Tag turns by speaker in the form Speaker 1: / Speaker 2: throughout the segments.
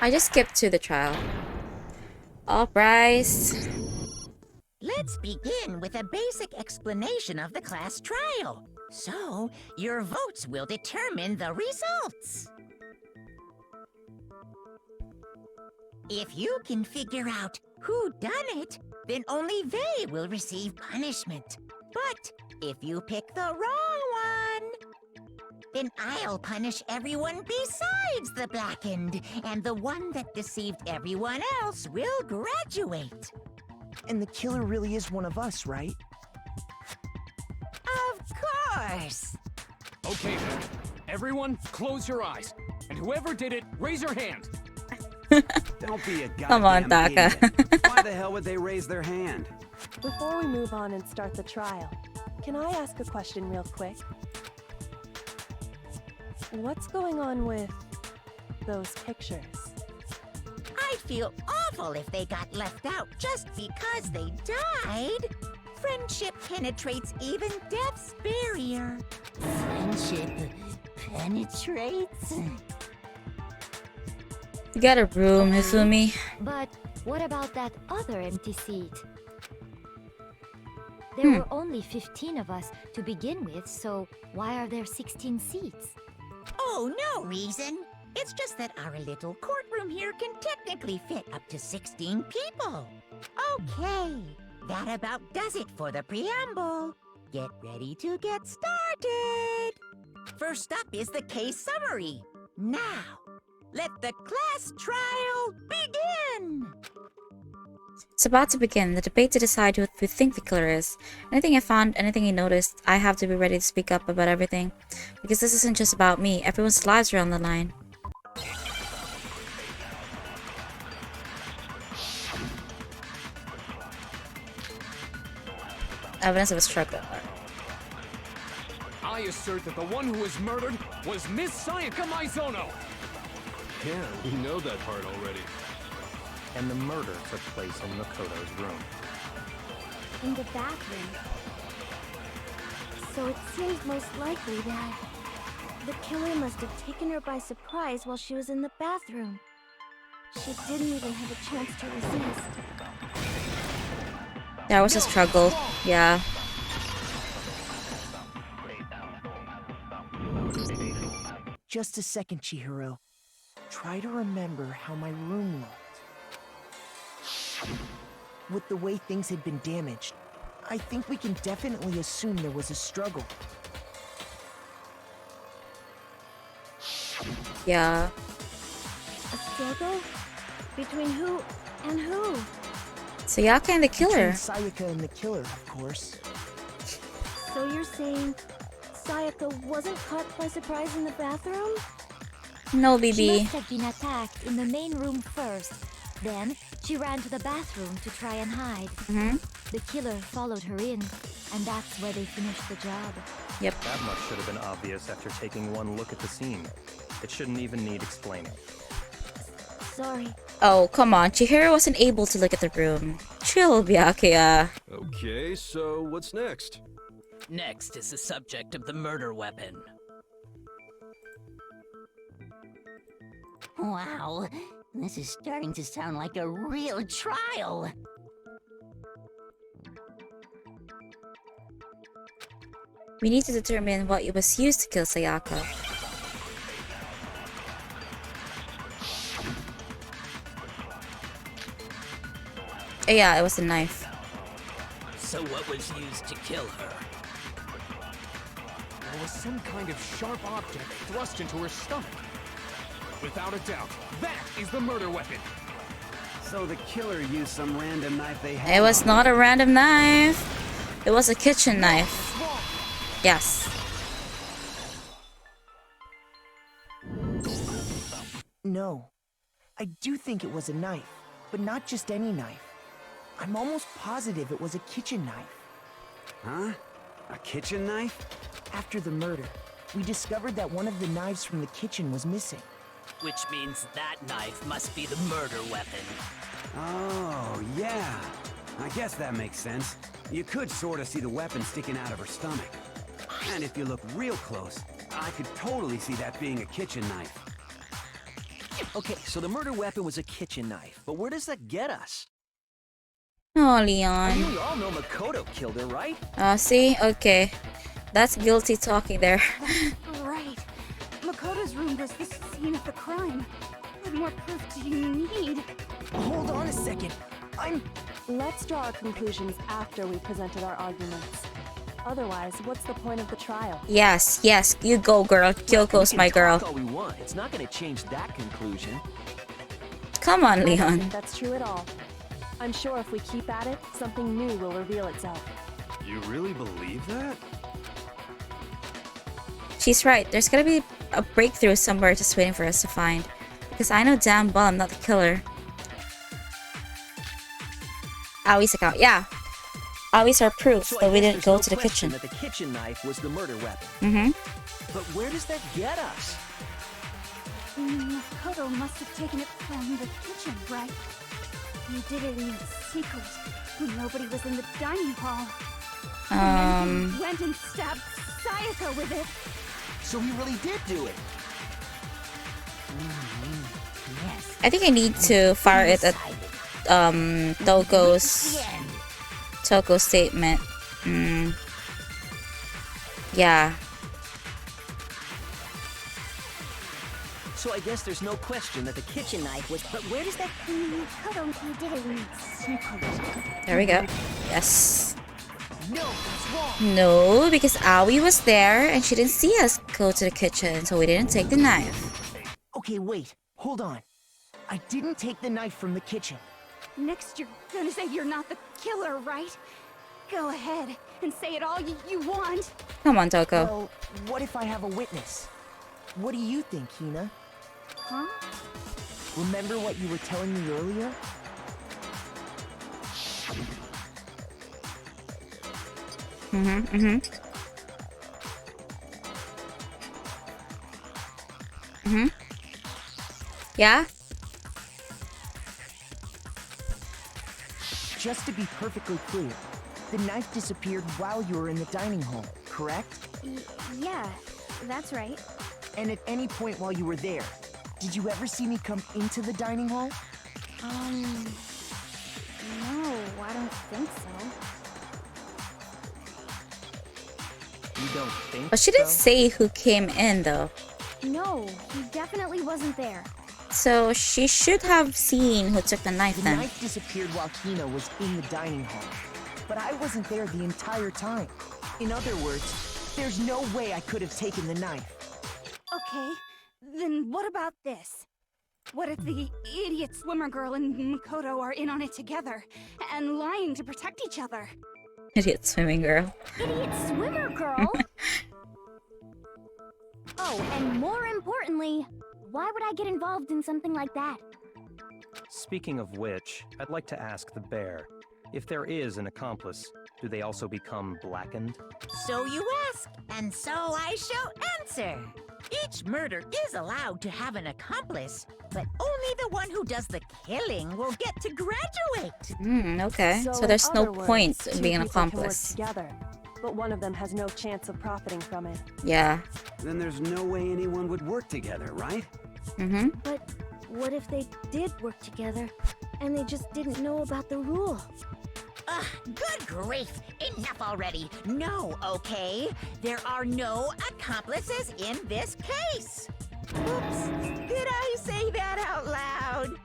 Speaker 1: I just skipped to the trial. Oh, Bryce.
Speaker 2: Let's begin with a basic explanation of the class trial. So, your votes will determine the results. If you can figure out who done it, then only they will receive punishment. But if you pick the wrong one, then I'll punish everyone besides the blackened, and the one that deceived everyone else will graduate.
Speaker 3: And the killer really is one of us, right?
Speaker 2: Of course!
Speaker 4: Okay then. Everyone, close your eyes. And whoever did it, raise your hand.
Speaker 5: Don't be a goddamn
Speaker 1: Come on, Taka.
Speaker 5: idiot. Why the hell would they raise their hand?
Speaker 6: Before we move on and start the trial, can I ask a question real quick? What's going on with those pictures?
Speaker 2: I'd feel awful if they got left out just because they died. Friendship penetrates even death's barrier. Friendship penetrates?
Speaker 1: You got a room, Hifumi.
Speaker 7: But what about that other empty seat? There were only 15 of us to begin with, so why are there 16 seats?
Speaker 2: Oh, no reason. It's just that our little courtroom here can technically fit up to 16 people. Okay, that about does it for the preamble. Get ready to get started. First up is the case summary. Now, let the class trial begin!
Speaker 1: It's about to begin, the debate to decide who we think the killer is. Anything I found, anything I noticed, I have to be ready to speak up about everything. Because this isn't just about me, everyone's lives are on the line. Evidence of a struggle.
Speaker 4: I assert that the one who was murdered was Miss Sayaka Maizono.
Speaker 8: Yeah, we know that part already.
Speaker 9: And the murder took place in Makoto's room.
Speaker 7: In the bathroom. So it seems most likely that
Speaker 10: The killer must have taken her by surprise while she was in the bathroom. She didn't even have a chance to resist.
Speaker 1: That was a struggle, yeah.
Speaker 3: Just a second, Chihiro. Try to remember how my room looked. With the way things had been damaged, I think we can definitely assume there was a struggle.
Speaker 1: Yeah.
Speaker 10: A struggle? Between who and who?
Speaker 1: Sayaka and the killer.
Speaker 3: Between Sayaka and the killer, of course.
Speaker 10: So you're saying Sayaka wasn't caught by surprise in the bathroom?
Speaker 1: No,
Speaker 7: she
Speaker 1: BB.
Speaker 7: must have been attacked in the main room first. Then she ran to the bathroom to try and hide. The killer followed her in, and that's where they finished the job.
Speaker 1: Yep.
Speaker 9: That much should have been obvious after taking one look at the scene. It shouldn't even need explaining.
Speaker 10: Sorry.
Speaker 1: Oh, come on. Chihiro wasn't able to look at the room. Chill, Byakuya.
Speaker 8: Okay, so what's next?
Speaker 11: Next is the subject of the murder weapon.
Speaker 2: Wow, this is starting to sound like a real trial.
Speaker 1: We need to determine what was used to kill Sayaka. Oh, yeah, it was a knife.
Speaker 11: So what was used to kill her?
Speaker 4: There was some kind of sharp object thrust into her stomach. Without a doubt, that is the murder weapon.
Speaker 5: So the killer used some random knife they had.
Speaker 1: It was not a random knife. It was a kitchen knife. Yes.
Speaker 3: No. I do think it was a knife, but not just any knife. I'm almost positive it was a kitchen knife.
Speaker 5: Huh? A kitchen knife?
Speaker 3: After the murder, we discovered that one of the knives from the kitchen was missing.
Speaker 11: Which means that knife must be the murder weapon.
Speaker 5: Oh, yeah. I guess that makes sense. You could sort of see the weapon sticking out of her stomach. And if you look real close, I could totally see that being a kitchen knife.
Speaker 3: Okay, so the murder weapon was a kitchen knife, but where does that get us?
Speaker 1: Oh,
Speaker 3: I
Speaker 1: Leon.
Speaker 3: mean, we all know Makoto killed her, right?
Speaker 1: See? Okay. That's guilty talking there.
Speaker 10: Right. Makoto's room was the scene of the crime. What more proof do you need?
Speaker 3: Hold on a second.
Speaker 6: Let's draw our conclusions after we presented our arguments. Otherwise, what's the point of the trial?
Speaker 1: Yes, yes. You go, girl. Kyoko's my girl.
Speaker 3: All we want. It's not gonna change that conclusion.
Speaker 1: Come on,
Speaker 6: I don't
Speaker 1: Leon.
Speaker 6: think that's true at all. I'm sure if we keep at it, something new will reveal itself.
Speaker 8: You really believe that?
Speaker 1: She's right. There's gotta be a breakthrough somewhere just waiting for us to find. Because I know damn well I'm not the killer. Aoi's account. Yeah. Aoi's are proof
Speaker 3: So
Speaker 1: that we
Speaker 3: I guess
Speaker 1: didn't go
Speaker 3: there's
Speaker 1: to
Speaker 3: no
Speaker 1: the
Speaker 3: question
Speaker 1: kitchen.
Speaker 3: that the kitchen knife was the murder weapon.
Speaker 1: Mm-hmm.
Speaker 3: But where does that get us?
Speaker 10: Makoto must have taken it from the kitchen, right? He did it in secret when nobody was in the dining hall. And then he went and stabbed Sayaka with it.
Speaker 3: So he really did do it.
Speaker 2: Yes.
Speaker 1: I think I need to fire it at Toko's statement. Yeah.
Speaker 3: So I guess there's no question that the kitchen knife was. But where does that?
Speaker 10: Makoto, he did it in secret.
Speaker 1: There we go. Yes.
Speaker 3: No, that's wrong.
Speaker 1: No, because Aoi was there and she didn't see us go to the kitchen, so we didn't take the knife.
Speaker 3: Okay, wait. Hold on. I didn't take the knife from the kitchen.
Speaker 10: Next, you're gonna say you're not the killer, right? Go ahead and say it all you want.
Speaker 1: Come on, Toko.
Speaker 3: Well, what if I have a witness? What do you think, Hina?
Speaker 10: Huh?
Speaker 3: Remember what you were telling me earlier?
Speaker 1: Yeah?
Speaker 3: Just to be perfectly clear, the knife disappeared while you were in the dining hall, correct?
Speaker 10: Yeah, that's right.
Speaker 3: And at any point while you were there, did you ever see me come into the dining hall?
Speaker 10: No, I don't think so.
Speaker 3: You don't think
Speaker 1: But she didn't
Speaker 3: so?
Speaker 1: say who came in, though.
Speaker 10: No, he definitely wasn't there.
Speaker 1: So she should have seen who took the knife
Speaker 3: The
Speaker 1: then.
Speaker 3: knife disappeared while Hina was in the dining hall. But I wasn't there the entire time. In other words, there's no way I could have taken the knife.
Speaker 10: Okay, then what about this? What if the idiot swimmer girl and Makoto are in on it together and lying to protect each other?
Speaker 1: Idiot swimming girl.
Speaker 10: Idiot swimmer girl? Oh, and more importantly, why would I get involved in something like that?
Speaker 9: Speaking of which, I'd like to ask the bear, if there is an accomplice, do they also become blackened?
Speaker 2: So you ask, and so I shall answer. Each murder is allowed to have an accomplice, but only the one who does the killing will get to graduate.
Speaker 1: Okay. So
Speaker 6: in
Speaker 1: there's no
Speaker 6: other words,
Speaker 1: point in
Speaker 6: two
Speaker 1: being an
Speaker 6: people can work
Speaker 1: accomplice.
Speaker 6: together, but one of them has no chance of profiting from it.
Speaker 1: Yeah.
Speaker 5: Then there's no way anyone would work together, right?
Speaker 10: But what if they did work together and they just didn't know about the rule?
Speaker 2: Ugh, good grief! Enough already! No, okay? There are no accomplices in this case! Oops, did I say that out loud?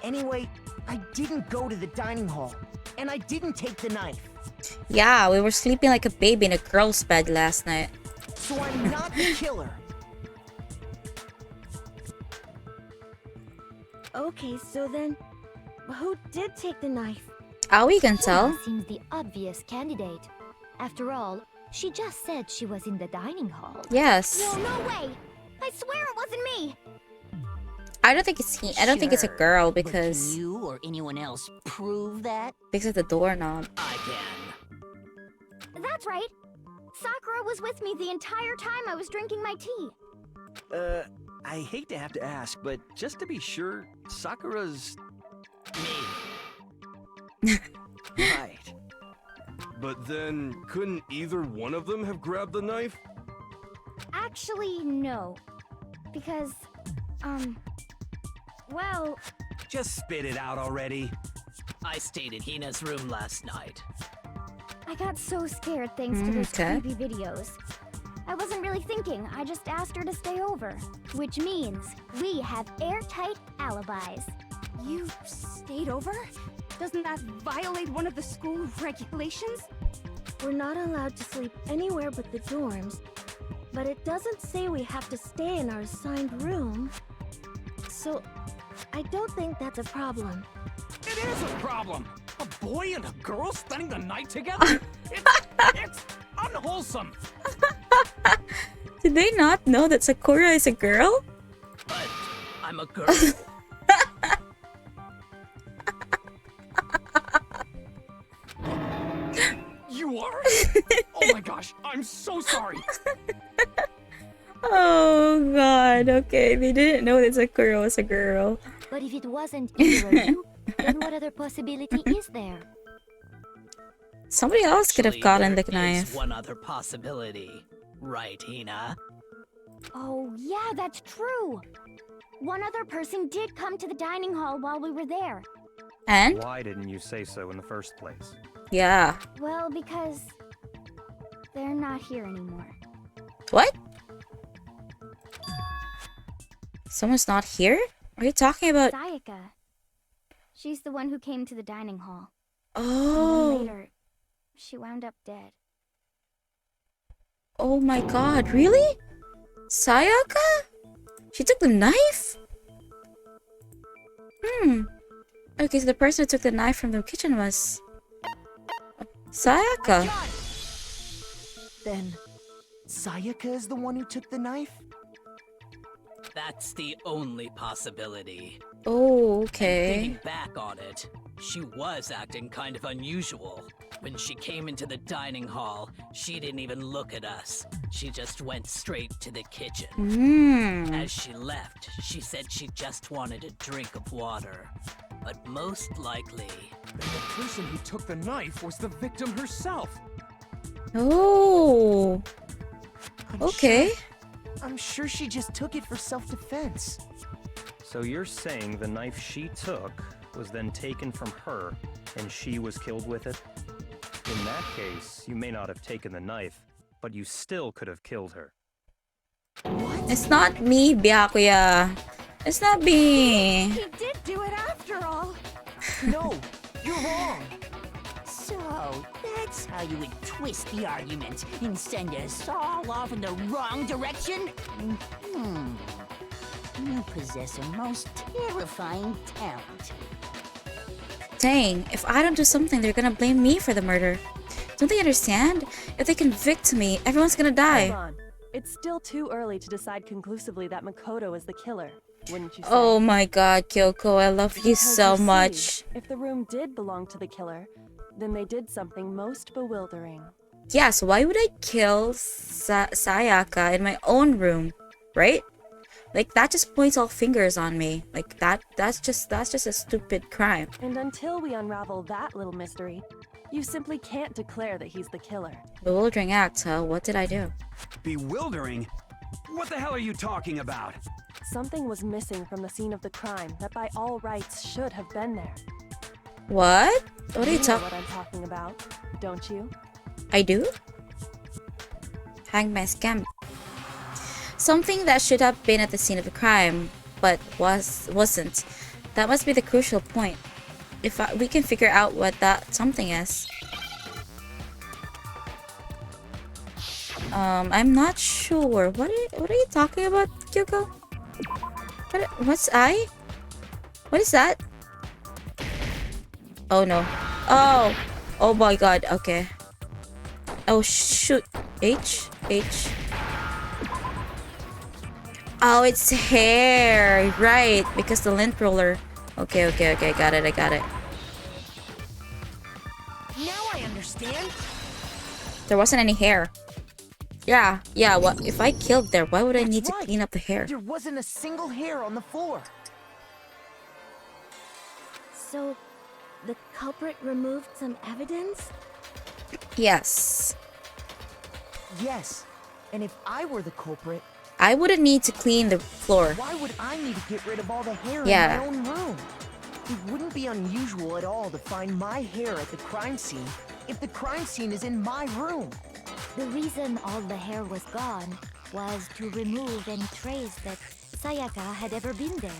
Speaker 3: Anyway, I didn't go to the dining hall, and I didn't take the knife.
Speaker 1: Yeah, we were sleeping like a baby in a girl's bed last night.
Speaker 3: So I'm not the killer.
Speaker 10: Okay, so then, who did take the knife?
Speaker 1: Aoi can
Speaker 7: Hina
Speaker 1: tell.
Speaker 7: seems the obvious candidate. After all, she just said she was in the dining hall.
Speaker 1: Yes.
Speaker 10: No way! I swear it wasn't me!
Speaker 1: I don't think it's he. I don't think it's a
Speaker 11: Sure,
Speaker 1: girl
Speaker 11: but
Speaker 1: because
Speaker 11: can you or anyone else prove that?
Speaker 1: of the doorknob.
Speaker 11: I can.
Speaker 10: That's right! Sakura was with me the entire time I was drinking my tea.
Speaker 12: I hate to have to ask, but just to be sure, Sakura's...
Speaker 11: Me.
Speaker 12: Right.
Speaker 8: But then, couldn't either one of them have grabbed the knife?
Speaker 10: Actually, no. Because, Well,
Speaker 5: Just spit it out already.
Speaker 11: I stayed in Hina's room last night.
Speaker 10: I got so scared thanks to those
Speaker 1: Okay.
Speaker 10: creepy videos. I wasn't really thinking, I just asked her to stay over. Which means we have airtight alibis. You stayed over? Doesn't that violate one of the school regulations?
Speaker 13: We're not allowed to sleep anywhere but the dorms, but it doesn't say we have to stay in our assigned room. So, I don't think that's a problem.
Speaker 4: It is a problem. A boy and a girl spending the night together? It's unwholesome.
Speaker 1: Did they not know that Sakura is a girl?
Speaker 11: But I'm a girl.
Speaker 4: You are? Oh my gosh, I'm so sorry.
Speaker 1: Oh god, okay. They didn't know that Sakura was a girl.
Speaker 7: But if it wasn't either of you, then what other possibility is there?
Speaker 1: Somebody else could have
Speaker 11: Actually,
Speaker 1: gotten the
Speaker 11: there is
Speaker 1: knife.
Speaker 11: one other possibility. Right, Hina?
Speaker 10: Oh, yeah, that's true. One other person did come to the dining hall while we were there.
Speaker 1: And?
Speaker 9: Why didn't you say so in the first place?
Speaker 1: Yeah.
Speaker 10: Well, because they're not here anymore.
Speaker 1: What? Someone's not here? Are you talking about...
Speaker 10: Sayaka. She's the one who came to the dining hall.
Speaker 1: Oh.
Speaker 10: And then later, she wound up dead.
Speaker 1: Oh my god, really? Sayaka? She took the knife? Okay, so the person who took the knife from the kitchen was... Sayaka.
Speaker 3: Then, Sayaka is the one who took the knife?
Speaker 11: That's the only possibility.
Speaker 1: Oh, okay.
Speaker 11: Thinking back on it, she was acting kind of unusual. When she came into the dining hall, she didn't even look at us. She just went straight to the kitchen. As she left, she said she just wanted a drink of water. But most likely...
Speaker 4: The person who took the knife was the victim herself.
Speaker 1: Oh. Okay.
Speaker 3: I'm sure she just took it for self-defense.
Speaker 9: So you're saying the knife she took was then taken from her, and she was killed with it? In that case, you may not have taken the knife, but you still could have killed her.
Speaker 1: It's not me, Byakuya. It's not me.
Speaker 10: He did do it after all.
Speaker 3: No, you're wrong.
Speaker 2: So, that's how you would twist the argument and send us all off in the wrong direction? You possess a most terrifying talent.
Speaker 1: Dang, if I don't do something, they're gonna blame me for the murder. Don't they understand? If they convict me, everyone's gonna die.
Speaker 6: Hold on. It's still too early to decide conclusively that Makoto is the killer, wouldn't you say?
Speaker 1: Oh my god, Kyoko, I love you
Speaker 6: Because
Speaker 1: so
Speaker 6: you see,
Speaker 1: much.
Speaker 6: If the room did belong to the killer, then they did something most bewildering.
Speaker 1: Yes, why would I kill Sayaka in my own room, right? Like, that just points all fingers on me. Like, that's just a stupid crime.
Speaker 6: And until we unravel that little mystery, you simply can't declare that he's the killer.
Speaker 1: Bewildering act, huh? What did I do?
Speaker 5: Bewildering? What the hell are you talking about?
Speaker 6: Something was missing from the scene of the crime that by all rights should have been there.
Speaker 1: What? What are you
Speaker 6: know
Speaker 1: talking?
Speaker 6: what I'm talking about, don't you?
Speaker 1: I do? Hang my scam. Something that should have been at the scene of the crime, but wasn't. That must be the crucial point. If we can figure out what that something is. I'm not sure. What are you talking about, Kyoko? What's I? What is that? Oh no. Oh. Oh my god. Okay. Oh shoot. H. Oh, it's hair. Right. Because the lint roller. Okay. I got it.
Speaker 3: Now I understand.
Speaker 1: There wasn't any hair. Yeah. What if I killed there? Why would I
Speaker 3: That's
Speaker 1: need to
Speaker 3: right.
Speaker 1: clean up the hair?
Speaker 3: There wasn't a single hair on the floor.
Speaker 13: So, the culprit removed some evidence?
Speaker 1: Yes.
Speaker 3: Yes. And if I were the culprit,
Speaker 1: I wouldn't need to clean the floor.
Speaker 3: Why would I need to get rid of all the hair
Speaker 1: Yeah.
Speaker 3: in my own room? It wouldn't be unusual at all to find my hair at the crime scene if the crime scene is in my room.
Speaker 7: The reason all the hair was gone was to remove any trace that Sayaka had ever been there.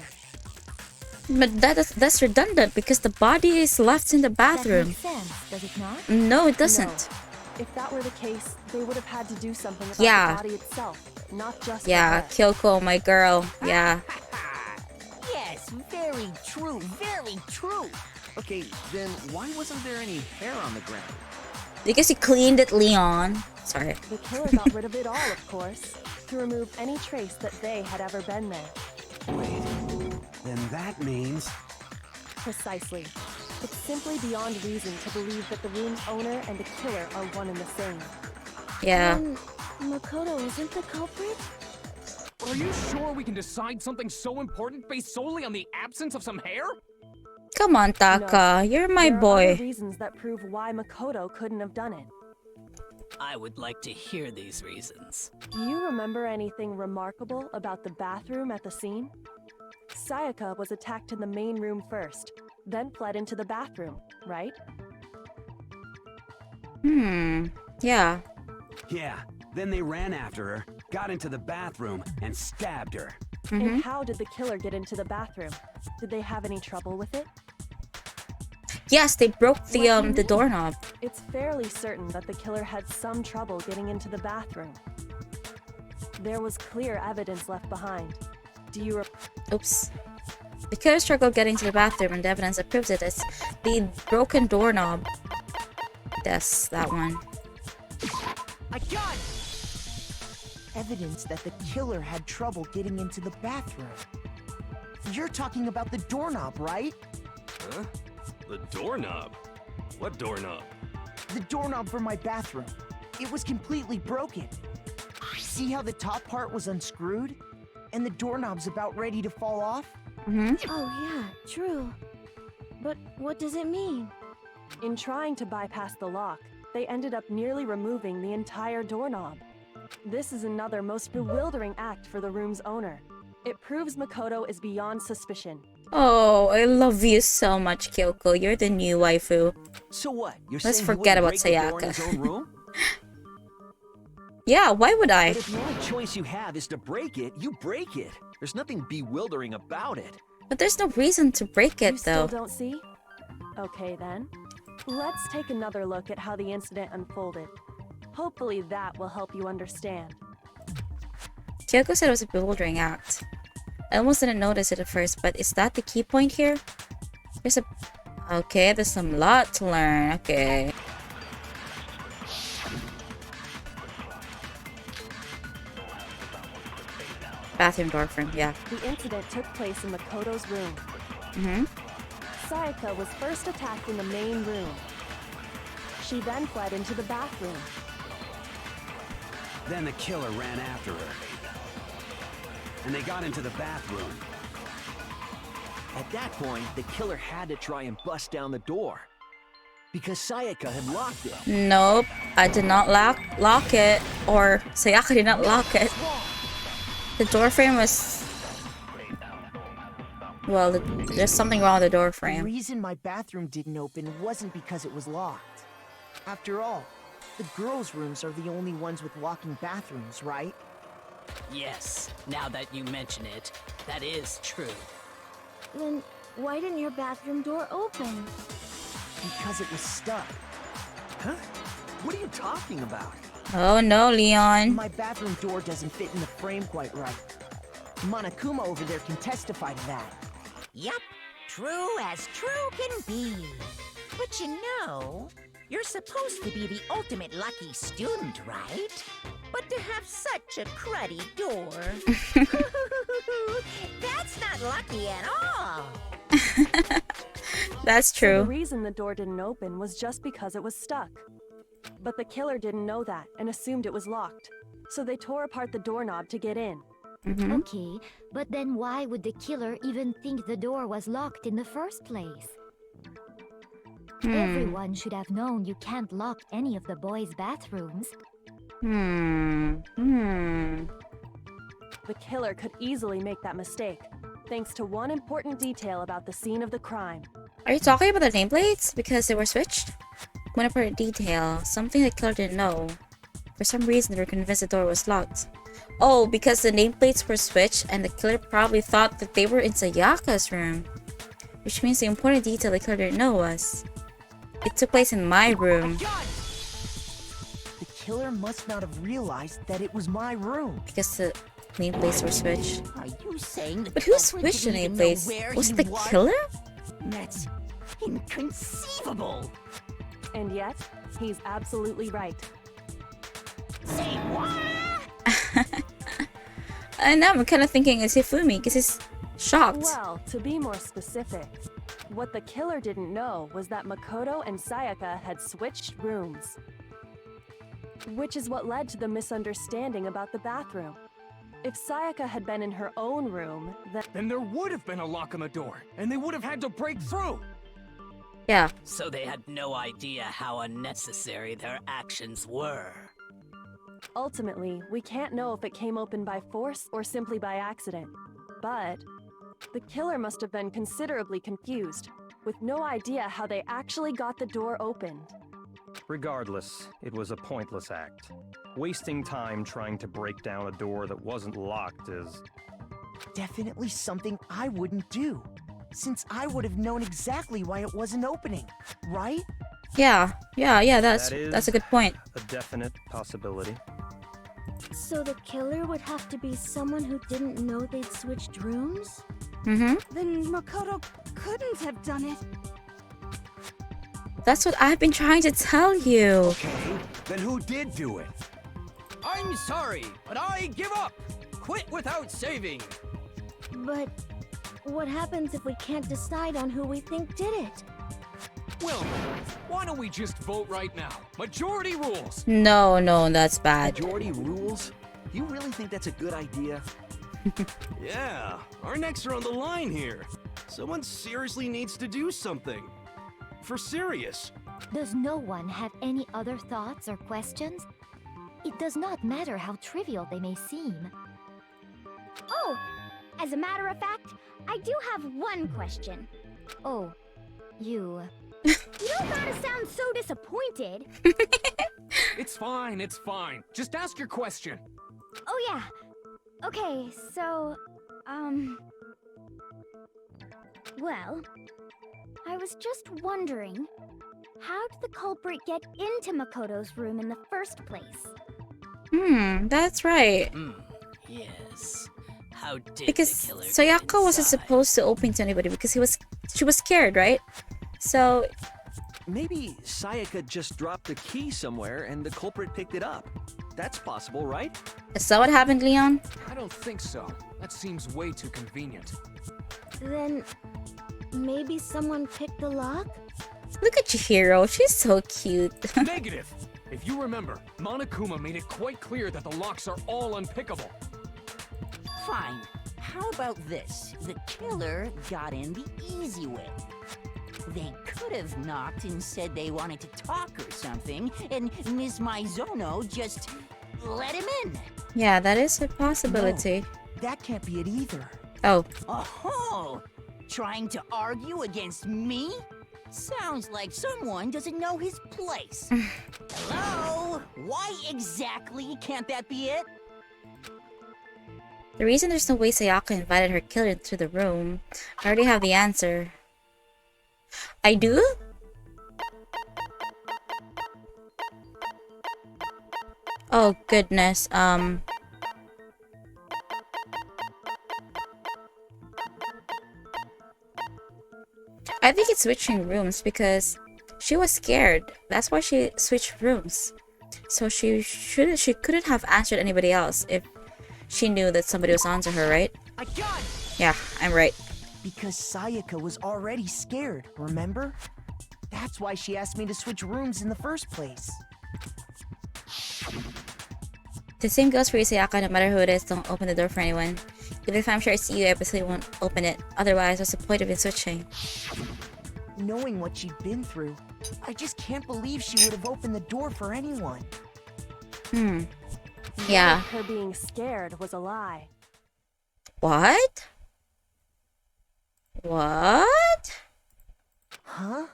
Speaker 1: But that's redundant because the body is left in the bathroom.
Speaker 7: That makes sense, does it not?
Speaker 1: No, it doesn't.
Speaker 6: If that were the case, they would have had to do something about
Speaker 1: Yeah.
Speaker 6: the body itself, not just
Speaker 1: Yeah,
Speaker 6: the hair.
Speaker 1: Kyoko, my girl. Yeah.
Speaker 2: Yes, very true, very true.
Speaker 12: Okay, then why wasn't there any hair on the ground?
Speaker 1: Because he cleaned it, Leon. Sorry.
Speaker 6: The killer got rid of it all, of course, to remove any trace that they had ever been there.
Speaker 5: Wait, then that means...
Speaker 6: Precisely. It's simply beyond reason to believe that the room's owner and the killer are one and the same.
Speaker 1: Yeah.
Speaker 13: Then Makoto isn't the culprit?
Speaker 4: Are you sure we can decide something so important based solely on the absence of some hair?
Speaker 1: Come on, Taka. You're my
Speaker 6: There are
Speaker 1: boy.
Speaker 6: other reasons that prove why Makoto couldn't have done it.
Speaker 11: I would like to hear these reasons.
Speaker 6: Do you remember anything remarkable about the bathroom at the scene? Sayaka was attacked in the main room first, then fled into the bathroom, right?
Speaker 1: Yeah.
Speaker 5: Yeah, then they ran after her, got into the bathroom, and stabbed her.
Speaker 6: And how did the killer get into the bathroom? Did they have any trouble with it?
Speaker 1: Yes, they broke the
Speaker 6: What do you
Speaker 1: the
Speaker 6: mean?
Speaker 1: doorknob.
Speaker 6: It's fairly certain that the killer had some trouble getting into the bathroom. There was clear evidence left behind. Do you
Speaker 1: Oops. The killer struggled getting to the bathroom, and the evidence that proves it is the broken doorknob. Yes, that one.
Speaker 3: I got it! Evidence that the killer had trouble getting into the bathroom. You're talking about the doorknob, right?
Speaker 8: Huh? The doorknob? What doorknob?
Speaker 3: The doorknob for my bathroom. It was completely broken. See how the top part was unscrewed? And the doorknob's about ready to fall off?
Speaker 13: Oh yeah, true. But what does it mean?
Speaker 6: In trying to bypass the lock, they ended up nearly removing the entire doorknob. This is another most bewildering act for the room's owner. It proves Makoto is beyond suspicion.
Speaker 1: Oh, I love you so much, Kyoko. You're the new waifu.
Speaker 12: So what? You're
Speaker 1: Let's
Speaker 12: saying
Speaker 1: forget
Speaker 12: he
Speaker 1: about
Speaker 12: wouldn't break the door in
Speaker 1: Sayaka.
Speaker 12: his own room?
Speaker 1: Yeah, why would I?
Speaker 12: But if the only choice you have is to break it, you break it. There's nothing bewildering about it.
Speaker 1: But there's no reason to break
Speaker 6: You
Speaker 1: it,
Speaker 6: still
Speaker 1: though.
Speaker 6: don't see? Okay then. Let's take another look at how the incident unfolded. Hopefully that will help you understand.
Speaker 1: Kyoko said it was a bewildering act. I almost didn't notice it at first, but is that the key point here? There's a... Okay, there's some lot to learn. Okay. Bathroom door frame, yeah.
Speaker 6: The incident took place in Makoto's room. Sayaka was first attacked in the main room. She then fled into the bathroom.
Speaker 5: Then the killer ran after her. And they got into the bathroom.
Speaker 12: At that point, the killer had to try and bust down the door. Because Sayaka had locked it.
Speaker 1: Nope, I did not lock it. Or Sayaka did not lock it. The door frame was... Well, there's something wrong with the door
Speaker 3: The
Speaker 1: frame.
Speaker 3: reason my bathroom didn't open wasn't because it was locked. After all, the girls' rooms are the only ones with walking bathrooms, right?
Speaker 11: Yes, now that you mention it, that is true.
Speaker 13: Then why didn't your bathroom door open?
Speaker 3: Because it was stuck.
Speaker 12: Huh? What are you talking about?
Speaker 1: Oh no, Leon.
Speaker 3: My bathroom door doesn't fit in the frame quite right. Monokuma over there can testify to that.
Speaker 2: Yup, true as true can be. But you know, you're supposed to be the ultimate lucky student, right? But to have such a cruddy door... That's not lucky at all!
Speaker 1: That's
Speaker 6: So
Speaker 1: true.
Speaker 6: the reason the door didn't open was just because it was stuck. But the killer didn't know that and assumed it was locked. So they tore apart the doorknob to get in.
Speaker 7: Okay, but then why would the killer even think the door was locked in the first place? Everyone should have known you can't lock any of the boys' bathrooms.
Speaker 6: the killer could easily make that mistake, thanks to one important detail about the scene of the crime.
Speaker 1: Are you talking about the nameplates? Because they were switched? One important detail. Something the killer didn't know. For some reason, they were convinced the door was locked. Oh, because the nameplates were switched and the killer probably thought that they were in Sayaka's room. Which means the important detail the killer didn't know was... it took place in my room.
Speaker 3: The killer must not have realized that it was my room.
Speaker 1: Because the nameplates were switched.
Speaker 2: Are you saying the
Speaker 1: But who
Speaker 2: culprit
Speaker 1: switched the
Speaker 2: didn't even know
Speaker 1: nameplates?
Speaker 2: where
Speaker 1: Was
Speaker 2: he
Speaker 1: it the
Speaker 2: was?
Speaker 1: killer?
Speaker 2: That's inconceivable.
Speaker 6: And yet, he's absolutely right.
Speaker 2: Say what?
Speaker 1: And now I'm kind of thinking it's Hifumi because he's shocked.
Speaker 6: Well, to be more specific, what the killer didn't know was that Makoto and Sayaka had switched rooms. Which is what led to the misunderstanding about the bathroom. If Sayaka had been in her own room,
Speaker 4: then there would have been a lock on the door, and they would have had to break through.
Speaker 1: Yeah.
Speaker 11: So they had no idea how unnecessary their actions were.
Speaker 6: Ultimately, we can't know if it came open by force or simply by accident. But the killer must have been considerably confused, with no idea how they actually got the door opened.
Speaker 9: Regardless, it was a pointless act. Wasting time trying to break down a door that wasn't locked is...
Speaker 3: definitely something I wouldn't do, since I would have known exactly why it wasn't opening, right?
Speaker 1: Yeah, that's a good point.
Speaker 9: A definite possibility.
Speaker 13: So the killer would have to be someone who didn't know they'd switched rooms?
Speaker 1: Mm-hmm.
Speaker 10: Then Makoto couldn't have done it.
Speaker 1: That's what I've been trying to tell you.
Speaker 5: Okay, then who did do it?
Speaker 12: I'm sorry, but I give up. Quit without saving.
Speaker 13: But what happens if we can't decide on who we think did it?
Speaker 4: Well, why don't we just vote right now? Majority rules.
Speaker 1: No, that's bad.
Speaker 12: Majority rules? You really think that's a good idea?
Speaker 8: Yeah, our necks are on the line here. Someone seriously needs to do something. For serious.
Speaker 7: Does no one have any other thoughts or questions? It does not matter how trivial they may seem.
Speaker 10: Oh, as a matter of fact, I do have one question.
Speaker 7: Oh, you...
Speaker 10: You don't gotta sound so disappointed.
Speaker 4: It's fine. Just ask your question.
Speaker 10: Oh yeah. Okay, so, well, I was just wondering, how did the culprit get into Makoto's room in the first place?
Speaker 1: That's right.
Speaker 11: Yes. How did
Speaker 1: Because
Speaker 11: the killer get
Speaker 1: Sayaka wasn't
Speaker 11: inside?
Speaker 1: supposed to open to anybody because she was scared, right? So
Speaker 12: Maybe Sayaka just dropped the key somewhere and the culprit picked it up. That's possible, right?
Speaker 1: is that what happened, Leon?
Speaker 4: I don't think so. That seems way too convenient.
Speaker 13: Then maybe someone picked the lock?
Speaker 1: Look at Chihiro, she's so cute.
Speaker 4: Negative. If you remember, Monokuma made it quite clear that the locks are all unpickable.
Speaker 2: Fine. How about this? The killer got in the easy way. They could have knocked and said they wanted to talk or something, and Ms. Maizono just let him in.
Speaker 1: Yeah, that is a possibility.
Speaker 3: No, that can't be it either.
Speaker 1: Oh.
Speaker 2: Oh, trying to argue against me? Sounds like someone doesn't know his place. Hello? Why exactly can't that be it?
Speaker 1: The reason there's no way Sayaka invited her killer into the room, I already have the answer. I do? Oh goodness, I think it's switching rooms because she was scared. That's why she switched rooms. So she couldn't have answered anybody else if she knew that somebody was onto her, right?
Speaker 3: I got it!
Speaker 1: Yeah, I'm right.
Speaker 3: Because Sayaka was already scared, remember? That's why she asked me to switch rooms in the first place.
Speaker 1: The same goes for you, Sayaka. No matter who it is, don't open the door for anyone. Even if I'm sure it's you, I obviously won't open it. Otherwise, what's the point of it switching?
Speaker 3: Knowing what she'd been through, I just can't believe she would have opened the door for anyone.
Speaker 1: Yeah.
Speaker 6: Her being scared was a lie.
Speaker 1: What? What?
Speaker 3: Huh?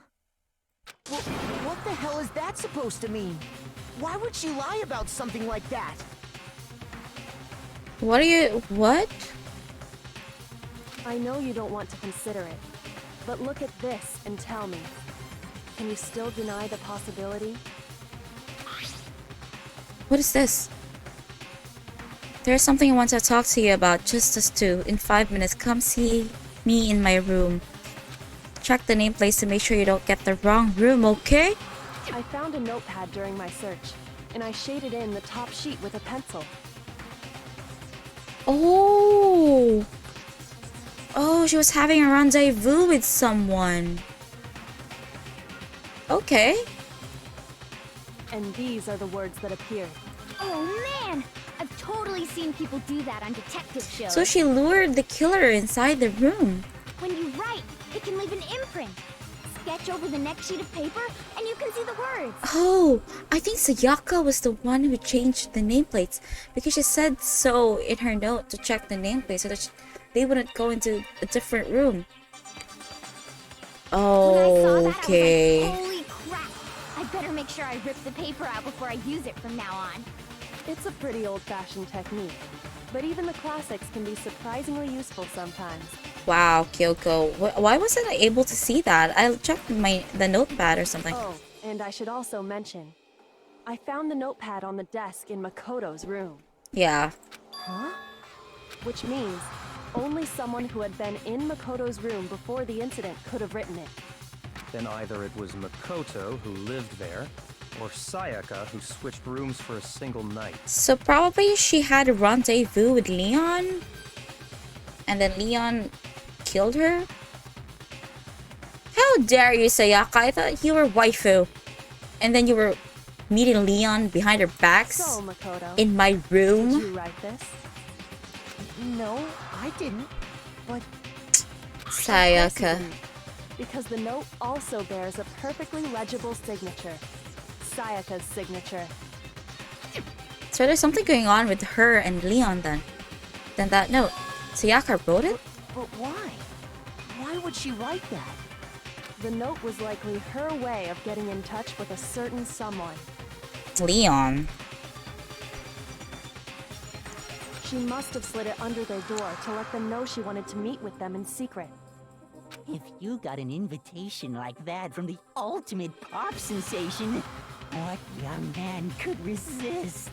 Speaker 3: What the hell is that supposed to mean? Why would she lie about something like that?
Speaker 1: What are you... What?
Speaker 6: I know you don't want to consider it, but look at this and tell me. Can you still deny the possibility?
Speaker 1: What is this? There's something I want to talk to you about, just us two. In 5 minutes, come see me in my room. Check the nameplates to make sure you don't get the wrong room, okay?
Speaker 6: I found a notepad during my search, and I shaded in the top sheet with a pencil.
Speaker 1: Oh! Oh, she was having a rendezvous with someone. Okay.
Speaker 6: And these are the words that appeared.
Speaker 10: Oh man! I've totally seen people do that on detective shows.
Speaker 1: So she lured the killer inside the room.
Speaker 10: When you write, it can leave an imprint. Sketch over the next sheet of paper, and you can see the words.
Speaker 1: Oh, I think Sayaka was the one who changed the nameplates because she said so in her note to check the nameplates so that they wouldn't go into a different room. Oh, okay.
Speaker 10: Holy crap! I better make sure I rip the paper out before I use it from now on.
Speaker 6: It's a pretty old-fashioned technique, but even the classics can be surprisingly useful sometimes.
Speaker 1: Wow, Kyoko. Why wasn't I able to see that? I checked the notepad or something.
Speaker 6: Oh, and I should also mention, I found the notepad on the desk in Makoto's room.
Speaker 1: Yeah.
Speaker 6: Huh? Which means only someone who had been in Makoto's room before the incident could have written it.
Speaker 9: Then either it was Makoto who lived there, or Sayaka who switched rooms for a single night.
Speaker 1: So probably she had a rendezvous with Leon? And then Leon killed her? How dare you, Sayaka? I thought you were waifu. And then you were meeting Leon behind her backs?
Speaker 6: So, Makoto,
Speaker 1: in my room?
Speaker 6: did you write this?
Speaker 3: No, I didn't. But...
Speaker 1: Sayaka.
Speaker 6: Because the note also bears a perfectly legible signature. Sayaka's signature.
Speaker 1: So there's something going on with her and Leon then. Then that note. Sayaka wrote it?
Speaker 3: But why? Why would she write that?
Speaker 6: The note was likely her way of getting in touch with a certain someone.
Speaker 1: Leon.
Speaker 6: She must have slid it under their door to let them know she wanted to meet with them in secret.
Speaker 2: If you got an invitation like that from the ultimate pop sensation, what young man could resist?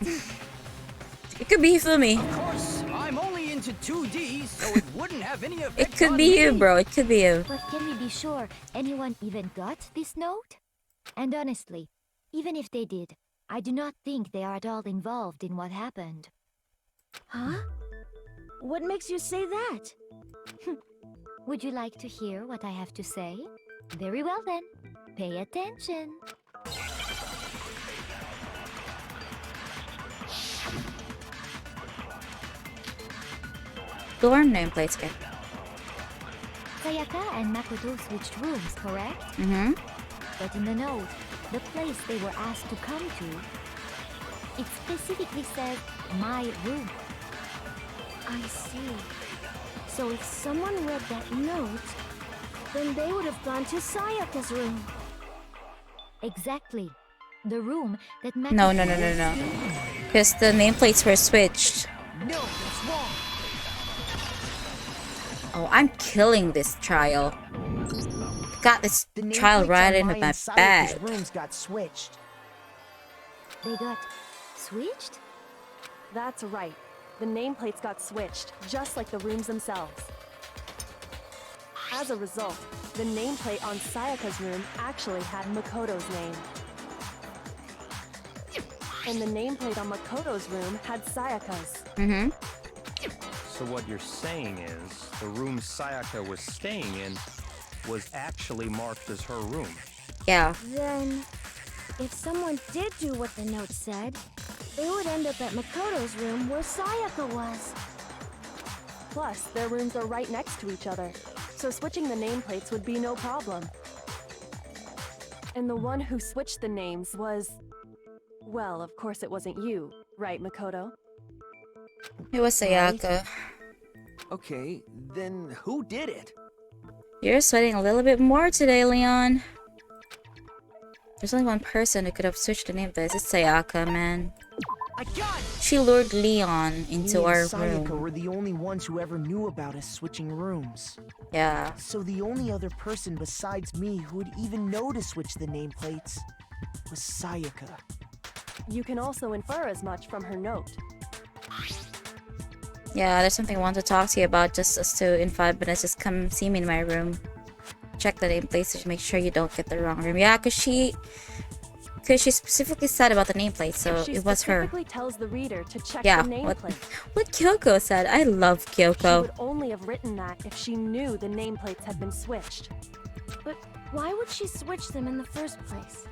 Speaker 1: It could be Fumi.
Speaker 8: Of course, I'm only into 2D, so it wouldn't have any effect.
Speaker 1: It could be you, bro. It could be you.
Speaker 7: But can we be sure anyone even got this note? And honestly, even if they did, I do not think they are at all involved in what happened.
Speaker 13: Huh? What makes you say that?
Speaker 7: Would you like to hear what I have to say? Very well then. Pay attention.
Speaker 1: Dorm nameplates again.
Speaker 7: Sayaka and Makoto switched rooms, correct?
Speaker 1: Mm-hmm.
Speaker 7: But in the note, the place they were asked to come to, it specifically said, my room.
Speaker 13: I see. So if someone read that note, then they would have gone to Sayaka's room.
Speaker 7: Exactly. The room that Makoto
Speaker 1: No. Because the nameplates were switched.
Speaker 3: No, it's wrong.
Speaker 1: Oh, I'm killing this trial. Got this trial right into my bag.
Speaker 3: Rooms got switched.
Speaker 7: They got switched?
Speaker 6: That's right. The nameplates got switched, just like the rooms themselves. As a result, the nameplate on Sayaka's room actually had Makoto's name. And the nameplate on Makoto's room had Sayaka's.
Speaker 1: Mm-hmm.
Speaker 9: So what you're saying is, the room Sayaka was staying in was actually marked as her room.
Speaker 1: Yeah.
Speaker 13: Then, if someone did do what the note said, they would end up at Makoto's room where Sayaka was.
Speaker 6: Plus, their rooms are right next to each other, so switching the nameplates would be no problem. And the one who switched the names was... Well, of course it wasn't you, right, Makoto?
Speaker 1: It was Sayaka.
Speaker 12: Okay, then who did it?
Speaker 1: You're sweating a little bit more today, Leon. There's only one person who could have switched the name of this. It's Sayaka, man. She lured Leon into
Speaker 3: Me
Speaker 1: our
Speaker 3: and Sayaka
Speaker 1: room.
Speaker 3: were the only ones who ever knew about us switching rooms.
Speaker 1: Yeah.
Speaker 3: So the only other person besides me who would even know to switch the nameplates was Sayaka.
Speaker 6: You can also infer as much from her note.
Speaker 1: Yeah, there's something I want to talk to you about. Just as to in 5 minutes, just come see me in my room. Check the nameplates to make sure you don't get the wrong room. Yeah, cause she specifically said about the nameplate, so it was her.
Speaker 6: She specifically tells the reader to check
Speaker 1: Yeah,
Speaker 6: the nameplate.
Speaker 1: what Kyoko said. I love
Speaker 6: She
Speaker 1: Kyoko.
Speaker 6: would only have written that if she knew the nameplates had been switched.
Speaker 13: But why would she switch them in the first place?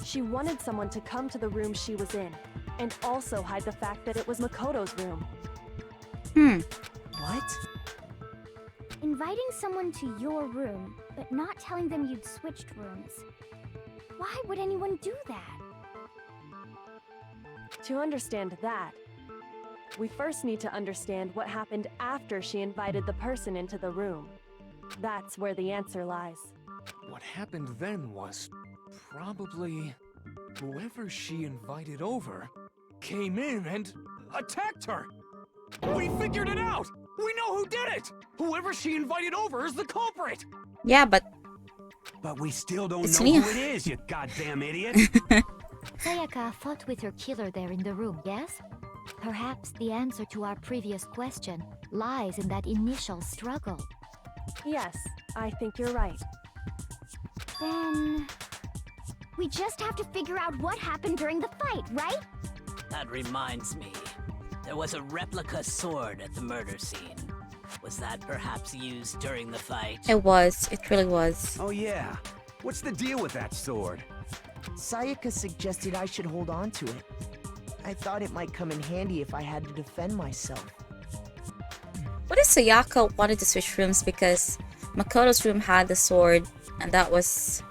Speaker 6: She wanted someone to come to the room she was in, and also hide the fact that it was Makoto's room.
Speaker 3: What?
Speaker 10: Inviting someone to your room, but not telling them you'd switched rooms. Why would anyone do that?
Speaker 6: To understand that, we first need to understand what happened after she invited the person into the room. That's where the answer lies.
Speaker 4: What happened then was probably whoever she invited over came in and attacked her. We figured it out! We know who did it! Whoever she invited over is the culprit!
Speaker 1: Yeah, but
Speaker 5: we still don't
Speaker 1: it's
Speaker 5: know
Speaker 1: Leon.
Speaker 5: who it is, you goddamn idiot.
Speaker 7: Sayaka fought with her killer there in the room, yes? Perhaps the answer to our previous question lies in that initial struggle.
Speaker 6: Yes, I think you're right.
Speaker 10: Then... we just have to figure out what happened during the fight, right?
Speaker 11: That reminds me. There was a replica sword at the murder scene. Was that perhaps used during the fight?
Speaker 1: It was. It really was.
Speaker 5: Oh yeah. What's the deal with that sword?
Speaker 3: Sayaka suggested I should hold on to it. I thought it might come in handy if I had to defend myself.
Speaker 1: What if Sayaka wanted to switch rooms because Makoto's room had the sword, and that was...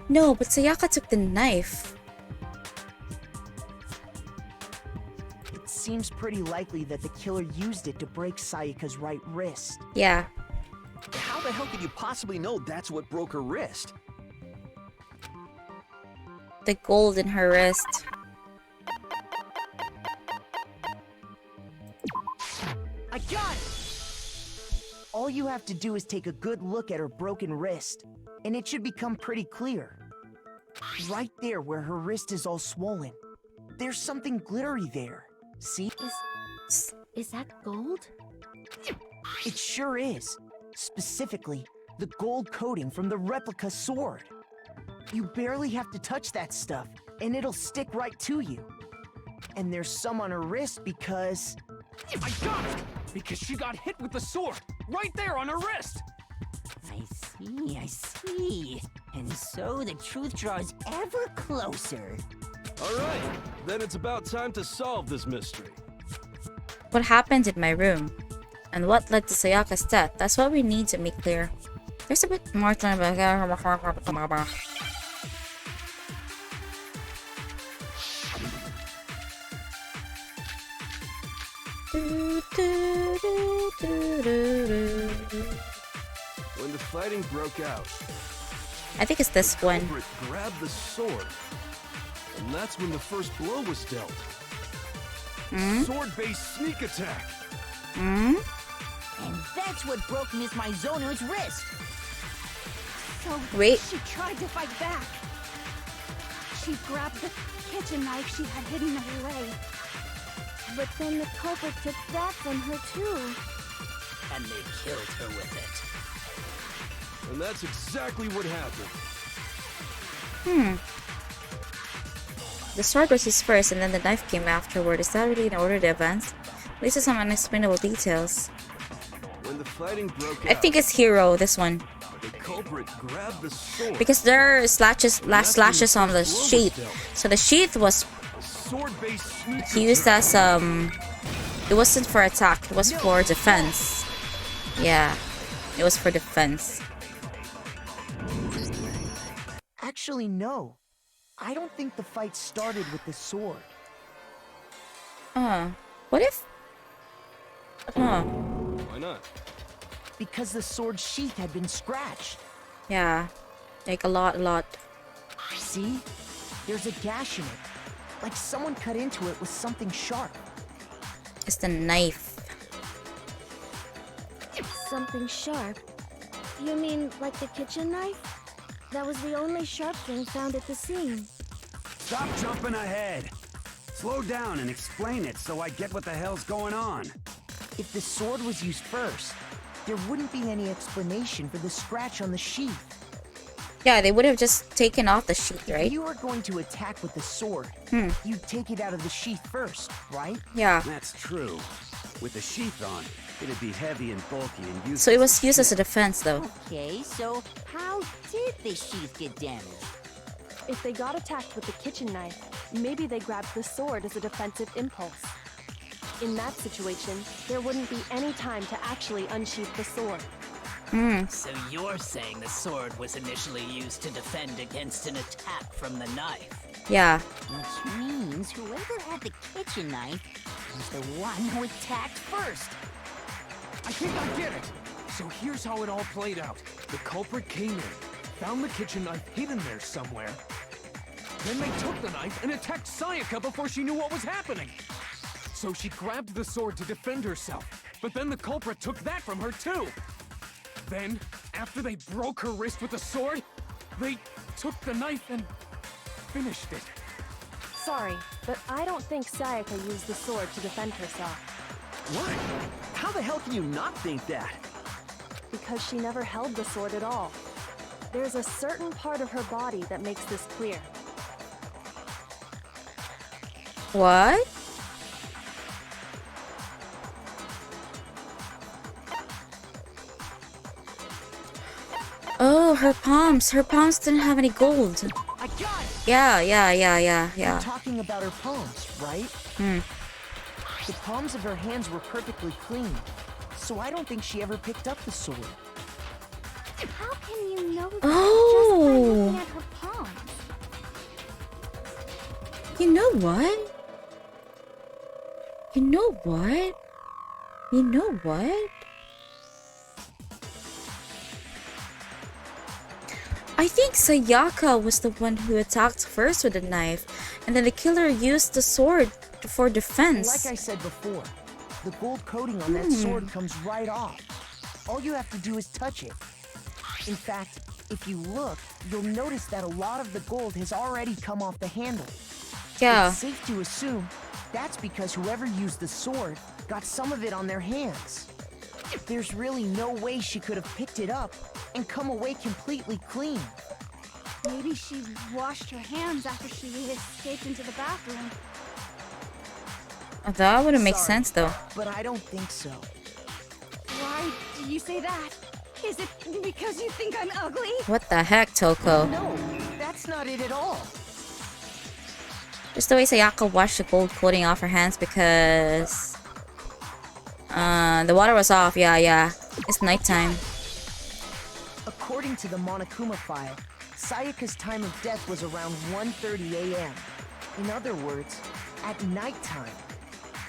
Speaker 1: No, but Sayaka took the knife.
Speaker 3: It seems pretty likely that the killer used it to break Sayaka's right wrist.
Speaker 1: Yeah.
Speaker 12: How the hell could you possibly know that's what broke her wrist?
Speaker 1: The gold in her wrist.
Speaker 3: I got it! All you have to do is take a good look at her broken wrist, and it should become pretty clear. Right there where her wrist is all swollen, there's something glittery there. See?
Speaker 13: Is that gold?
Speaker 3: It sure is. Specifically, the gold coating from the replica sword. You barely have to touch that stuff, and it'll stick right to you. And there's some on her wrist because...
Speaker 4: I got it! Because she got hit with the sword! Right there on her wrist!
Speaker 2: I see. And so the truth draws ever closer.
Speaker 8: Alright, then it's about time to solve this mystery.
Speaker 1: What happened in my room? And what led to Sayaka's death? That's what we need to make clear. There's a bit more to about.
Speaker 8: When the fighting broke out,
Speaker 1: I think it's this one.
Speaker 8: culprit grabbed the sword, and that's when the first blow was dealt. Sword-based sneak attack.
Speaker 2: And that's what broke Miss Mizono's wrist.
Speaker 10: So
Speaker 1: Wait.
Speaker 10: she tried to fight back. She grabbed the kitchen knife she had hidden in her leg.
Speaker 13: But then the culprit took that from her too.
Speaker 11: And they killed her with it.
Speaker 8: And that's exactly what happened.
Speaker 1: The sword was his first, and then the knife came afterward. Is that really in order of events? At least some unexplainable details.
Speaker 8: When the fighting broke
Speaker 1: I
Speaker 8: out,
Speaker 1: think it's Hero, this one.
Speaker 8: the culprit grabbed the sword.
Speaker 1: Because there are slashes on the sheath. So the sheath was
Speaker 8: Sword-based sneak
Speaker 1: used as it wasn't for attack, it was for defense. Yeah, it was for defense.
Speaker 3: Actually, no. I don't think the fight started with the sword.
Speaker 1: What if Huh.
Speaker 8: Why not?
Speaker 3: Because the sword's sheath had been scratched.
Speaker 1: Yeah. Like a lot.
Speaker 3: See? There's a gash in it. Like someone cut into it with something sharp.
Speaker 1: It's the knife.
Speaker 13: Something sharp? You mean like the kitchen knife? That was the only sharp thing found at the scene.
Speaker 5: Stop jumping ahead. Slow down and explain it so I get what the hell's going on.
Speaker 3: If the sword was used first, there wouldn't be any explanation for the scratch on the sheath.
Speaker 1: Yeah, they would have just taken off the sheath, right?
Speaker 3: If you were going to attack with the sword, you'd take it out of the sheath first, right?
Speaker 1: Yeah.
Speaker 5: That's true. With the sheath on, it'd be heavy and bulky and useless.
Speaker 1: So it was used as a defense, though.
Speaker 2: Okay, so how did the sheath get damaged?
Speaker 6: If they got attacked with the kitchen knife, maybe they grabbed the sword as a defensive impulse. In that situation, there wouldn't be any time to actually unsheath the sword.
Speaker 11: So you're saying the sword was initially used to defend against an attack from the knife?
Speaker 1: Yeah.
Speaker 2: Which means whoever had the kitchen knife was the one who attacked first.
Speaker 4: I think I get it. So here's how it all played out. The culprit came in, found the kitchen knife hidden there somewhere. Then they took the knife and attacked Sayaka before she knew what was happening. So she grabbed the sword to defend herself, but then the culprit took that from her too. Then, after they broke her wrist with the sword, they took the knife and finished it.
Speaker 6: Sorry, but I don't think Sayaka used the sword to defend herself.
Speaker 12: What? How the hell can you not think that?
Speaker 6: Because she never held the sword at all. There's a certain part of her body that makes this clear.
Speaker 1: What? Oh, her palms. Her palms didn't have any gold.
Speaker 3: I got it!
Speaker 1: Yeah.
Speaker 3: You're talking about her palms, right? The palms of her hands were perfectly clean, so I don't think she ever picked up the sword.
Speaker 10: How can you know that
Speaker 1: Oh.
Speaker 10: just by looking at her palms?
Speaker 1: You know what? You know what? You know what? I think Sayaka was the one who attacked first with the knife, and then the killer used the sword for defense.
Speaker 3: Like I said before, the gold coating on that sword comes right off. All you have to do is touch it. In fact, if you look, you'll notice that a lot of the gold has already come off the handle.
Speaker 1: Yeah.
Speaker 3: It's safe to assume that's because whoever used the sword got some of it on their hands. There's really no way she could have picked it up and come away completely clean.
Speaker 10: Maybe she washed her hands after she escaped into the bathroom.
Speaker 1: That wouldn't make
Speaker 3: Sorry,
Speaker 1: sense, though.
Speaker 3: But I don't think so.
Speaker 10: Why do you say that? Is it because you think I'm ugly?
Speaker 1: What the heck, Toko?
Speaker 3: No, that's not it at all.
Speaker 1: Just the way Sayaka washed the gold coating off her hands because... the water was off, yeah. It's nighttime.
Speaker 3: According to the Monokuma file, Sayaka's time of death was around 1:30 a.m. In other words, at nighttime.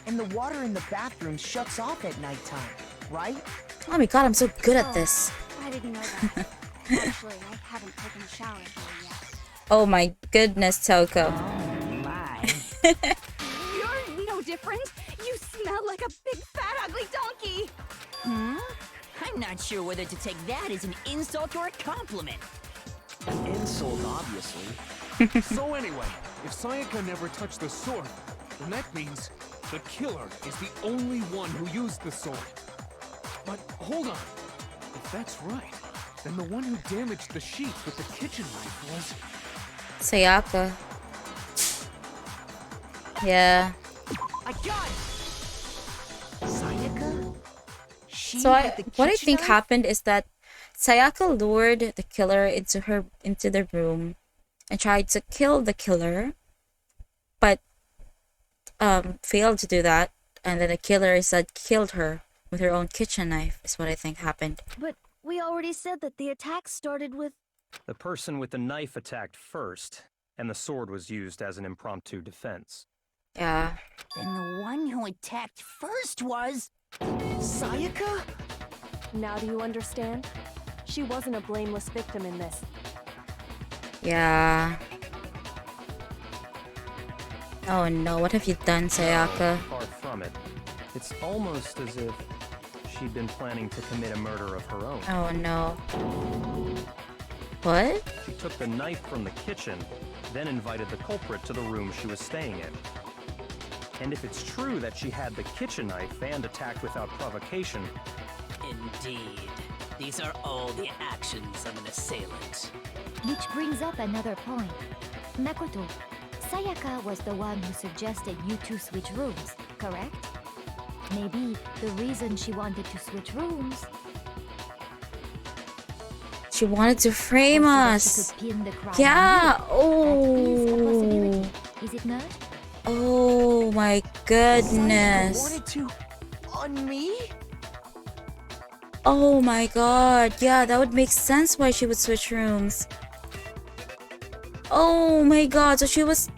Speaker 3: And the water in the bathroom shuts off at nighttime, right?
Speaker 1: Oh my god, I'm so good at this.
Speaker 10: I didn't know that. Actually, I haven't taken a shower here yet.
Speaker 1: Oh my goodness, Toko.
Speaker 10: You're no different. You smell like a big fat ugly donkey.
Speaker 2: I'm not sure whether to take that as an insult or a compliment.
Speaker 12: Insult, obviously.
Speaker 4: So anyway, if Sayaka never touched the sword, then that means the killer is the only one who used the sword. But hold on. If that's right, then the one who damaged the sheath with the kitchen knife was...
Speaker 1: Sayaka. Yeah.
Speaker 3: I got it! Sayaka? She
Speaker 1: So
Speaker 3: had the
Speaker 1: what I
Speaker 3: kitchen
Speaker 1: think
Speaker 3: knife?
Speaker 1: happened is that Sayaka lured the killer into the room and tried to kill the killer, but failed to do that, and then the killer instead killed her with her own kitchen knife. Is what I think happened.
Speaker 13: But we already said that the attack started with...
Speaker 9: The person with the knife attacked first, and the sword was used as an impromptu defense.
Speaker 1: Yeah.
Speaker 2: Then the one who attacked first was...
Speaker 3: Sayaka?
Speaker 6: Now do you understand? She wasn't a blameless victim in this.
Speaker 1: Yeah. Oh no, what have you done, Sayaka?
Speaker 9: Far from it. It's almost as if she'd been planning to commit a murder of her own.
Speaker 1: Oh no. What?
Speaker 9: She took the knife from the kitchen, then invited the culprit to the room she was staying in. And if it's true that she had the kitchen knife and attacked without provocation...
Speaker 11: Indeed. These are all the actions of an assailant.
Speaker 7: Which brings up another point. Makoto, Sayaka was the one who suggested you two switch rooms, correct? Maybe the reason she wanted to switch rooms...
Speaker 1: She wanted to frame us. Yeah. Oh.
Speaker 7: Is it not?
Speaker 1: Oh my goodness.
Speaker 3: Wanted to on me?
Speaker 1: Oh my god. Yeah, that would make sense why she would switch rooms. Oh my god. So she was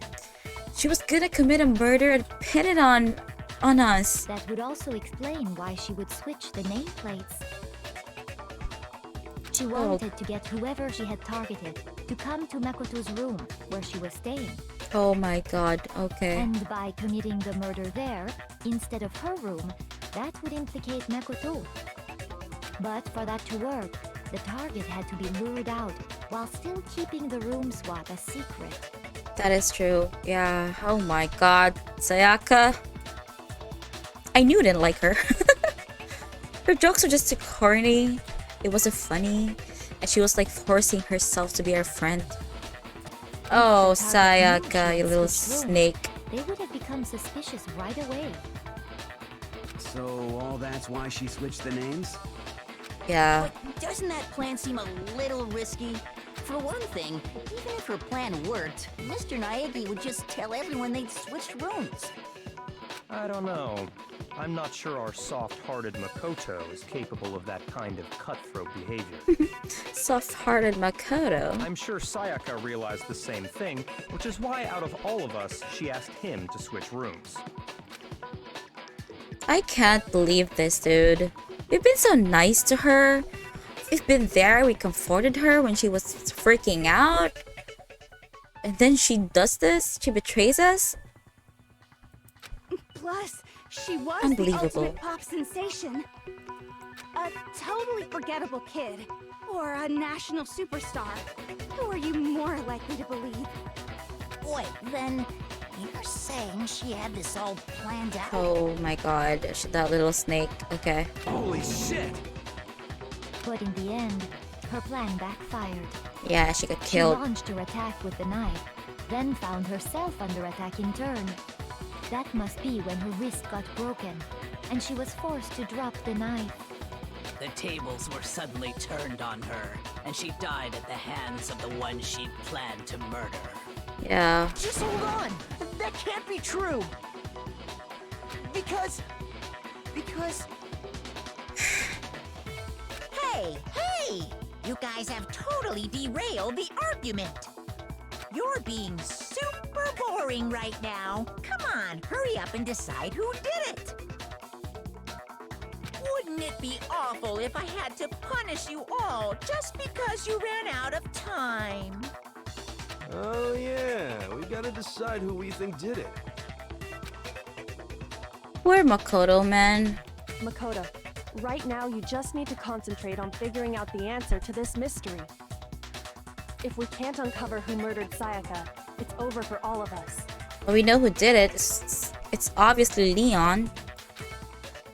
Speaker 1: gonna commit a murder and pin it on us.
Speaker 7: That would also explain why she would switch the nameplates. She wanted to get whoever she had targeted to come to Makoto's room where she was staying.
Speaker 1: Oh my god, okay.
Speaker 7: And by committing the murder there, instead of her room, that would implicate Makoto. But for that to work, the target had to be lured out while still keeping the room swap a secret.
Speaker 1: That is true. Yeah. Oh my god. Sayaka. I knew I didn't like her. Her jokes were just too corny. It wasn't funny. And she was like forcing herself to be our friend. Oh, Sayaka, you little snake.
Speaker 7: They would have become suspicious right away.
Speaker 5: So all that's why she switched the names?
Speaker 1: Yeah.
Speaker 2: But doesn't that plan seem a little risky? For one thing, even if her plan worked, Mr. Naegi would just tell everyone they'd switched rooms.
Speaker 9: I don't know. I'm not sure our soft-hearted Makoto is capable of that kind of cutthroat behavior.
Speaker 1: Soft-hearted Makoto?
Speaker 9: I'm sure Sayaka realized the same thing, which is why out of all of us, she asked him to switch rooms.
Speaker 1: I can't believe this, dude. We've been so nice to her. We've been there, we comforted her when she was freaking out. And then she does this? She betrays us?
Speaker 10: Plus, she was the
Speaker 1: Unbelievable.
Speaker 10: ultimate pop sensation. A totally forgettable kid. Or a national superstar. Who are you more likely to believe?
Speaker 2: Wait, then you're saying she had this all planned out?
Speaker 1: Oh my god, that little snake. Okay.
Speaker 4: Holy shit!
Speaker 7: But in the end, her plan backfired.
Speaker 1: Yeah, she got killed.
Speaker 7: She launched her attack with the knife, then found herself under attack in turn. That must be when her wrist got broken, and she was forced to drop the knife.
Speaker 11: The tables were suddenly turned on her, and she died at the hands of the one she'd planned to murder.
Speaker 1: Yeah.
Speaker 3: Just hold on! That can't be true! Because...
Speaker 2: Hey! You guys have totally derailed the argument! You're being super boring right now. Come on, hurry up and decide who did it! Wouldn't it be awful if I had to punish you all just because you ran out of time?
Speaker 8: Oh yeah, we gotta decide who we think did it.
Speaker 1: Poor Makoto, man.
Speaker 6: Makoto, right now you just need to concentrate on figuring out the answer to this mystery. If we can't uncover who murdered Sayaka, it's over for all of us.
Speaker 1: Well, we know who did it. It's obviously Leon.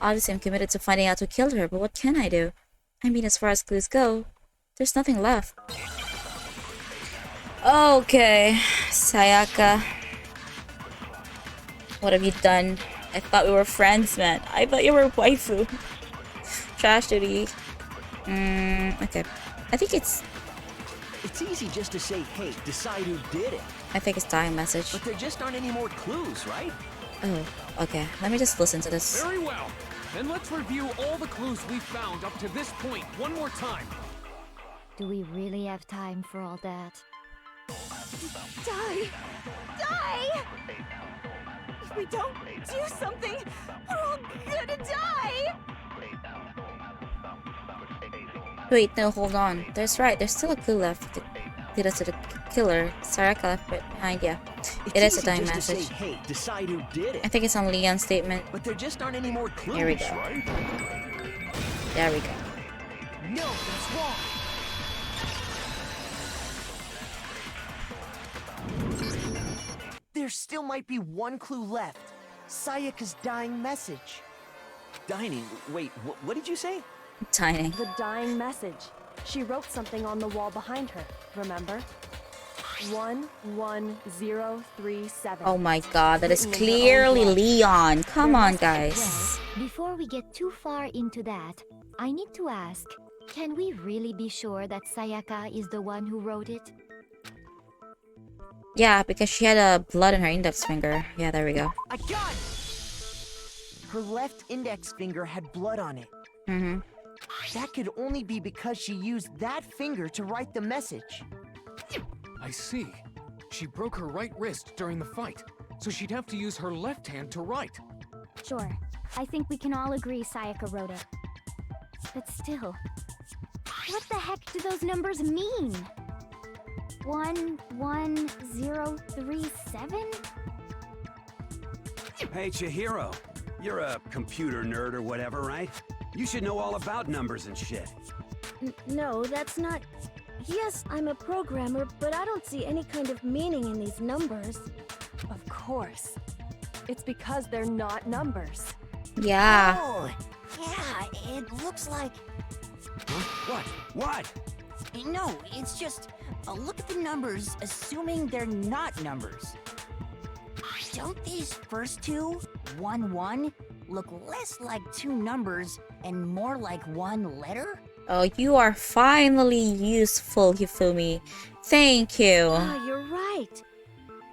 Speaker 1: Obviously, I'm committed to finding out who killed her, but what can I do? I mean, as far as clues go, there's nothing left. Okay, Sayaka. What have you done? I thought we were friends, man. I thought you were waifu. Trash duty. Okay. I think it's...
Speaker 12: It's easy just to say, hey, decide who did it.
Speaker 1: I think it's dying message.
Speaker 12: But there just aren't any more clues, right?
Speaker 1: Oh, okay. Let me just listen to this.
Speaker 4: Very well. Then let's review all the clues we've found up to this point one more time.
Speaker 7: Do we really have time for all that?
Speaker 10: Die! Die!
Speaker 6: we don't do something, we're all gonna die!
Speaker 1: Wait, no, hold on. There's still a clue left to lead us to the killer. Sayaka left behind, yeah. It is a dying message.
Speaker 12: Say, hey, decide who did it.
Speaker 1: I think it's on Leon's statement.
Speaker 12: But there just aren't any more clues,
Speaker 1: Here we go.
Speaker 12: right?
Speaker 1: There we go.
Speaker 3: No, that's wrong. There still might be one clue left. Sayaka's dying message.
Speaker 12: Dining? Wait, what did you say?
Speaker 1: Tiny.
Speaker 6: The dying message. She wrote something on the wall behind her, remember? 11037.
Speaker 1: Oh my god, that is clearly Leon. Come on, guys.
Speaker 7: Well, before we get too far into that, I need to ask, can we really be sure that Sayaka is the one who wrote it?
Speaker 1: Yeah, because she had blood in her index finger. Yeah, there we go.
Speaker 3: I got it! Her left index finger had blood on it.
Speaker 1: Mm-hmm.
Speaker 3: That could only be because she used that finger to write the message.
Speaker 4: I see. She broke her right wrist during the fight, so she'd have to use her left hand to write.
Speaker 10: Sure. I think we can all agree Sayaka wrote it. But still, what the heck do those numbers mean? 11037?
Speaker 5: Hey, Chihiro. You're a computer nerd or whatever, right? You should know all about numbers and shit.
Speaker 13: No, that's not... Yes, I'm a programmer, but I don't see any kind of meaning in these numbers.
Speaker 6: Of course. It's because they're not numbers.
Speaker 1: Yeah.
Speaker 2: Oh, yeah, it looks like...
Speaker 5: Huh? What?
Speaker 2: No, it's just... look at the numbers, assuming they're not numbers. Don't these first two, 1-1, look less like two numbers and more like one letter?
Speaker 1: Oh, you are finally useful, Hifumi. Thank you.
Speaker 13: Ah, you're right.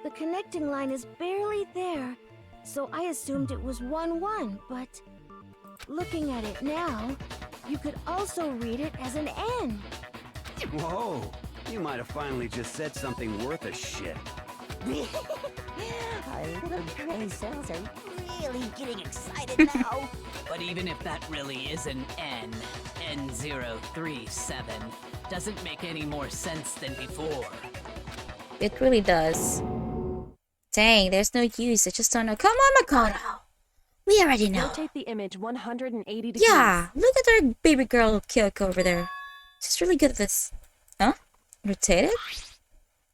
Speaker 13: The connecting line is barely there, so I assumed it was 1-1, but... Looking at it now, you could also read it as an N.
Speaker 5: Whoa. You might have finally just said something worth a shit.
Speaker 2: Our little gray cells are really getting excited now.
Speaker 11: But even if that really is an N, N037, doesn't make any more sense than before.
Speaker 1: It really does. Dang, there's no use. I just don't know. Come on, Makoto. We already know.
Speaker 6: Rotate the image 180 degrees.
Speaker 1: Yeah, look at our baby girl Kyoko over there. She's really good at this. Huh? Rotate it?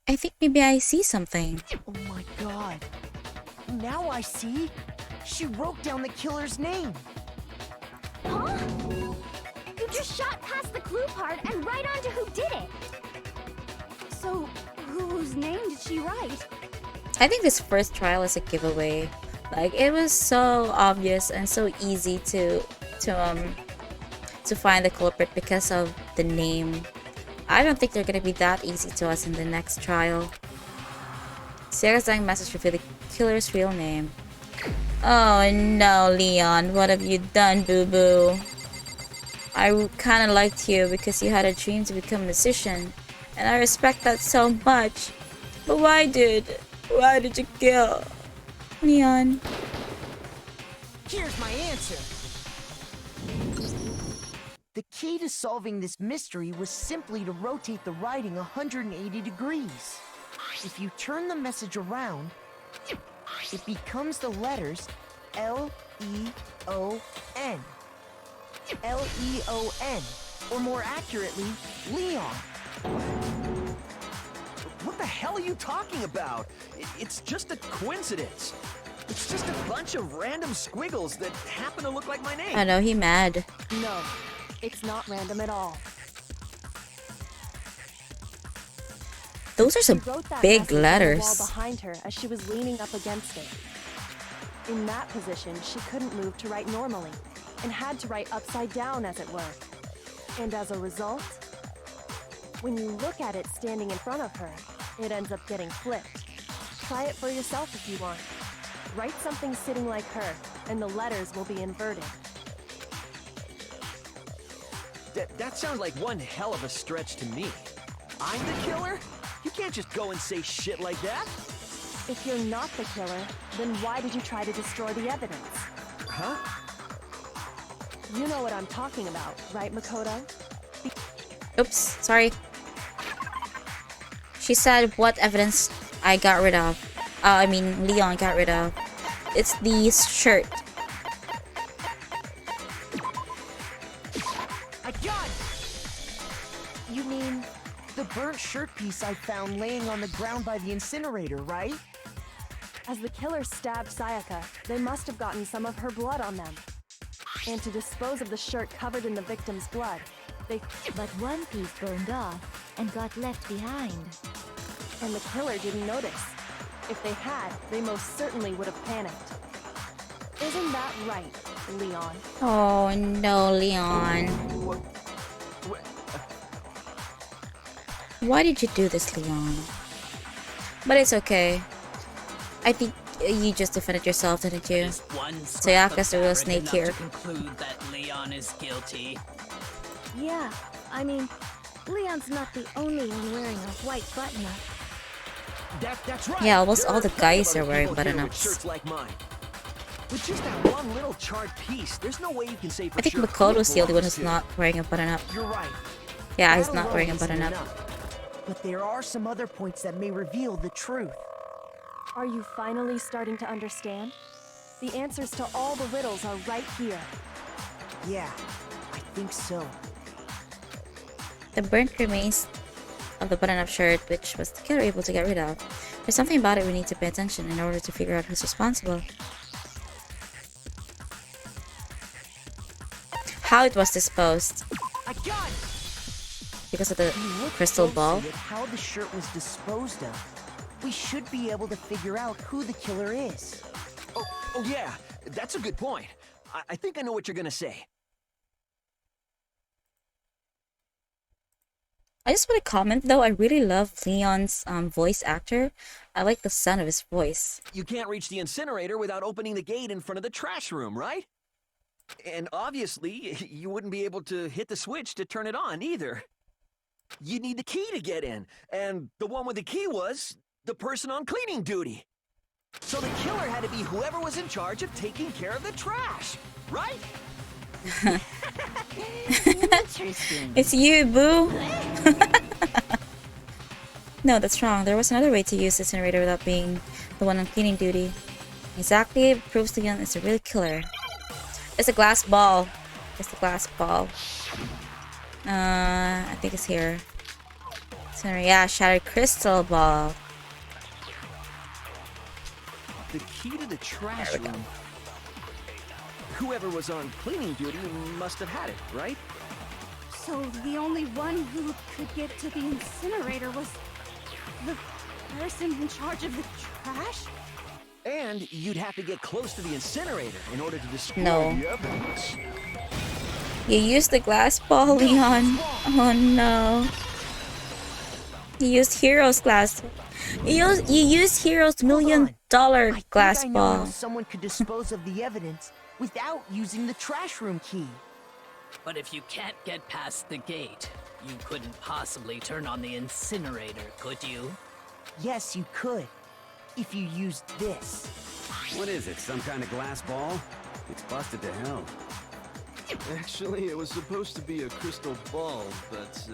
Speaker 1: I think maybe I see something.
Speaker 3: Oh my god. Now I see. She wrote down the killer's name.
Speaker 10: Huh? You just shot past the clue part and right on to who did it. So, whose name did she write?
Speaker 1: I think this first trial is a giveaway. Like, it was so obvious and so easy to find the culprit because of the name. I don't think they're gonna be that easy to us in the next trial. Sayaka's dying message revealed the killer's real name. Oh no, Leon, what have you done, boo-boo? I kinda liked you because you had a dream to become a musician, and I respect that so much. But why did you kill Leon?
Speaker 3: Here's my answer. The key to solving this mystery was simply to rotate the writing 180 degrees. If you turn the message around, it becomes the letters L-E-O-N. L-E-O-N, or more accurately, Leon.
Speaker 12: What the hell are you talking about? It's just a coincidence. It's just a bunch of random squiggles that happen to look like my name.
Speaker 1: I know, he mad.
Speaker 6: No, it's not random at all.
Speaker 1: Those are some
Speaker 6: She wrote that
Speaker 1: big
Speaker 6: message on the
Speaker 1: letters.
Speaker 6: wall behind her as she was leaning up against it. In that position, she couldn't move to write normally, and had to write upside down, as it were. And as a result, when you look at it standing in front of her, it ends up getting flipped. Try it for yourself if you want. Write something sitting like her, and the letters will be inverted.
Speaker 12: That sounds like one hell of a stretch to me. I'm the killer? You can't just go and say shit like that.
Speaker 6: If you're not the killer, then why did you try to destroy the evidence?
Speaker 12: Huh?
Speaker 6: You know what I'm talking about, right, Makoto?
Speaker 1: Oops, sorry. She said what evidence I got rid of. I mean, Leon got rid of. It's the shirt.
Speaker 3: I got it! You mean the burnt shirt piece I found laying on the ground by the incinerator, right?
Speaker 6: As the killer stabbed Sayaka, they must have gotten some of her blood on them. And to dispose of the shirt covered in the victim's blood, they...
Speaker 7: But one piece burned off and got left behind.
Speaker 6: And the killer didn't notice. If they had, they most certainly would have panicked. Isn't that right, Leon?
Speaker 1: Oh no, Leon. Why did you do this, Leon? But it's okay. I think you just defended yourself, didn't you? Sayaka's the real snake here.
Speaker 11: To conclude that Leon is guilty.
Speaker 13: Yeah, I mean, Leon's not the only one wearing a white button-up.
Speaker 12: That's right.
Speaker 1: Yeah, almost all the
Speaker 12: There
Speaker 1: guys
Speaker 12: plenty
Speaker 1: are
Speaker 12: of
Speaker 1: wearing
Speaker 12: people here with
Speaker 1: button-ups.
Speaker 12: shirts like mine. With just that one little charred piece, there's no way you can say for
Speaker 1: I think
Speaker 12: sure
Speaker 1: Makoto's the only one
Speaker 12: belongs
Speaker 1: who's
Speaker 12: to.
Speaker 1: not wearing a button-up.
Speaker 3: You're right.
Speaker 1: Yeah, he's
Speaker 3: That
Speaker 1: not
Speaker 3: alone
Speaker 1: wearing a
Speaker 3: isn't
Speaker 1: button-up.
Speaker 3: enough. But there are some other points that may reveal the truth.
Speaker 6: Are you finally starting to understand? The answers to all the riddles are right here.
Speaker 3: Yeah, I think so.
Speaker 1: The burnt remains of the button-up shirt, which was the killer able to get rid of. There's something about it we need to pay attention in order to figure out who's responsible. How it was disposed.
Speaker 3: I got it!
Speaker 1: Because of the
Speaker 3: If you look
Speaker 1: crystal
Speaker 3: closely
Speaker 1: ball.
Speaker 3: at how the shirt was disposed of, we should be able to figure out who the killer is.
Speaker 12: Oh yeah, that's a good point. I think I know what you're gonna say.
Speaker 1: I just want to comment though, I really love Leon's voice actor. I like the sound of his voice.
Speaker 12: You can't reach the incinerator without opening the gate in front of the trash room, right? And obviously, you wouldn't be able to hit the switch to turn it on either. You need the key to get in, and the one with the key was the person on cleaning duty. So the killer had to be whoever was in charge of taking care of the trash, right?
Speaker 2: Interesting.
Speaker 1: It's you, boo! No, that's wrong. There was another way to use the incinerator without being the one on cleaning duty. Exactly, proves Leon is the real killer. It's a glass ball. It's the glass ball. I think it's here. Yeah, shattered crystal ball.
Speaker 12: The key to the trash room. Whoever was on cleaning duty must have had it, right?
Speaker 10: So the only one who could get to the incinerator was the person in charge of the trash?
Speaker 12: And you'd have to get close to the incinerator in order to destroy
Speaker 1: No.
Speaker 12: the evidence.
Speaker 1: You used the glass ball, Leon. Oh no. You used Hero's glass. You used Hero's $1 million glass
Speaker 3: I know how
Speaker 1: ball.
Speaker 3: someone could dispose of the evidence without using the trash room key.
Speaker 11: But if you can't get past the gate, you couldn't possibly turn on the incinerator, could you?
Speaker 3: Yes, you could. If you used this.
Speaker 5: What is it, some kind of glass ball? It's busted to hell.
Speaker 8: Actually, it was supposed to be a crystal ball, but,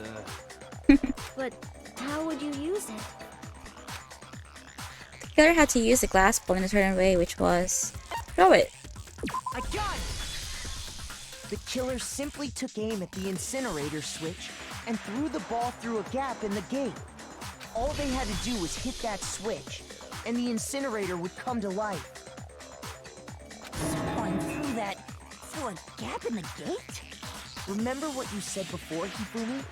Speaker 13: But how would you use it?
Speaker 1: The killer had to use the glass ball in a certain way, which was throw it.
Speaker 3: I got it! The killer simply took aim at the incinerator switch and threw the ball through a gap in the gate. All they had to do was hit that switch, and the incinerator would come to life.
Speaker 2: Someone threw that through a gap in the gate?
Speaker 3: Remember what you said before, Hifumi?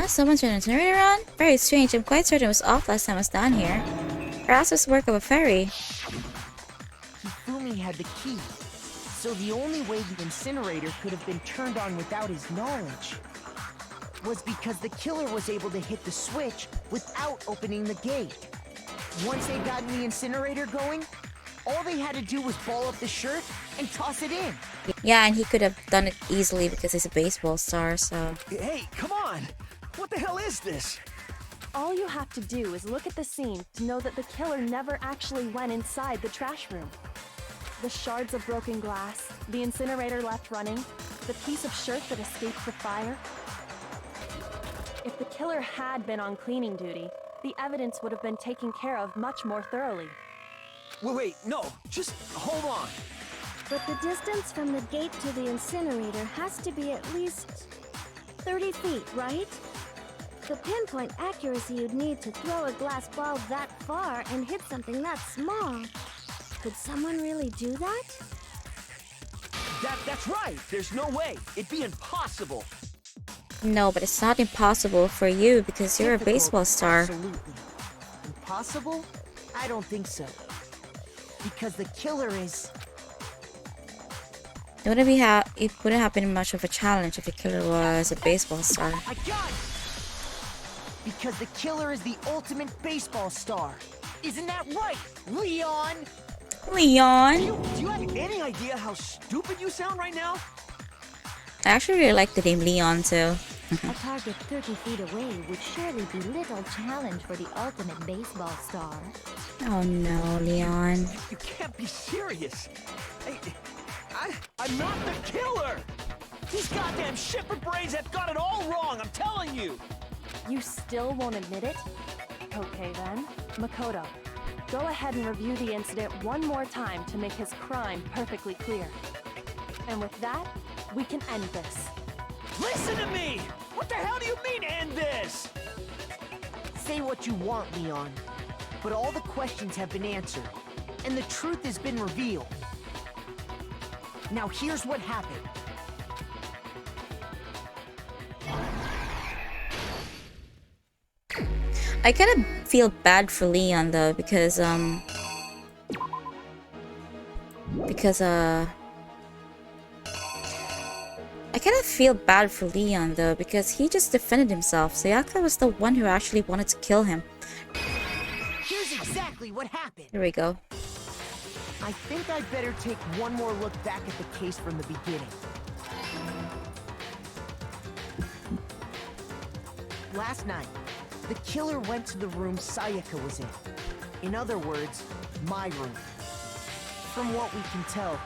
Speaker 1: Someone turned an incinerator on? Very strange. I'm quite certain it was off last time I was down here. Perhaps it's work of a fairy.
Speaker 3: Hifumi had the key, so the only way the incinerator could have been turned on without his knowledge was because the killer was able to hit the switch without opening the gate. Once they'd gotten the incinerator going, all they had to do was ball up the shirt and toss it in.
Speaker 1: Yeah, and he could have done it easily because he's a baseball star, so...
Speaker 12: Hey, come on! What the hell is this?
Speaker 6: All you have to do is look at the scene to know that the killer never actually went inside the trash room. The shards of broken glass, the incinerator left running, the piece of shirt that escaped the fire. If the killer had been on cleaning duty, the evidence would have been taken care of much more thoroughly.
Speaker 12: Wait, no, just hold on.
Speaker 13: But the distance from the gate to the incinerator has to be at least 30 feet, right? The pinpoint accuracy you'd need to throw a glass ball that far and hit something that small. Could someone really do that?
Speaker 12: That's right. There's no way. It'd be impossible.
Speaker 1: No, but it's not impossible for you because you're a
Speaker 3: Difficult,
Speaker 1: baseball star.
Speaker 3: Absolutely. Impossible? I don't think so. Because the killer is...
Speaker 1: It wouldn't have been much of a challenge if the killer was a baseball star.
Speaker 3: I got it! Because the killer is the ultimate baseball star. Isn't that right, Leon?
Speaker 1: Leon?
Speaker 12: Do you have any idea how stupid you sound right now?
Speaker 1: I actually really like the name Leon too.
Speaker 7: A target 30 feet away would surely be little challenge for the ultimate baseball star.
Speaker 1: Oh no, Leon.
Speaker 12: You can't be serious. I'm not the killer! These goddamn shipper brains have got it all wrong, I'm telling you!
Speaker 6: You still won't admit it? Okay then. Makoto, go ahead and review the incident one more time to make his crime perfectly clear. And with that, we can end this.
Speaker 12: Listen to me! What the hell do you mean, end this?
Speaker 3: Say what you want, Leon. But all the questions have been answered, and the truth has been revealed. Now here's what happened.
Speaker 1: I kind of feel bad for Leon though because I kind of feel bad for Leon though because he just defended himself. Sayaka was the one who actually wanted to kill him.
Speaker 3: Here's exactly what happened.
Speaker 1: Here we go.
Speaker 3: I think I'd better take one more look back at the case from the beginning. Last night, the killer went to the room Sayaka was in. In other words, my room. From what we can tell,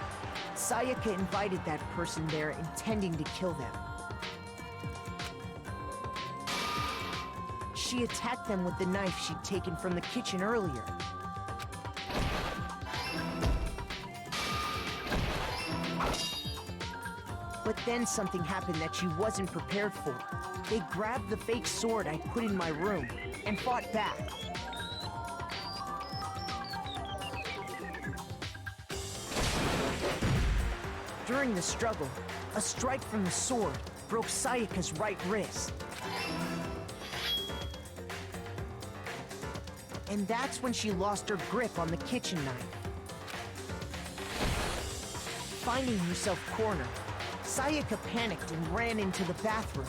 Speaker 3: Sayaka invited that person there intending to kill them. She attacked them with the knife she'd taken from the kitchen earlier. But then something happened that she wasn't prepared for. They grabbed the fake sword I put in my room and fought back. During the struggle, a strike from the sword broke Sayaka's right wrist. And that's when she lost her grip on the kitchen knife. Finding herself cornered, Sayaka panicked and ran into the bathroom.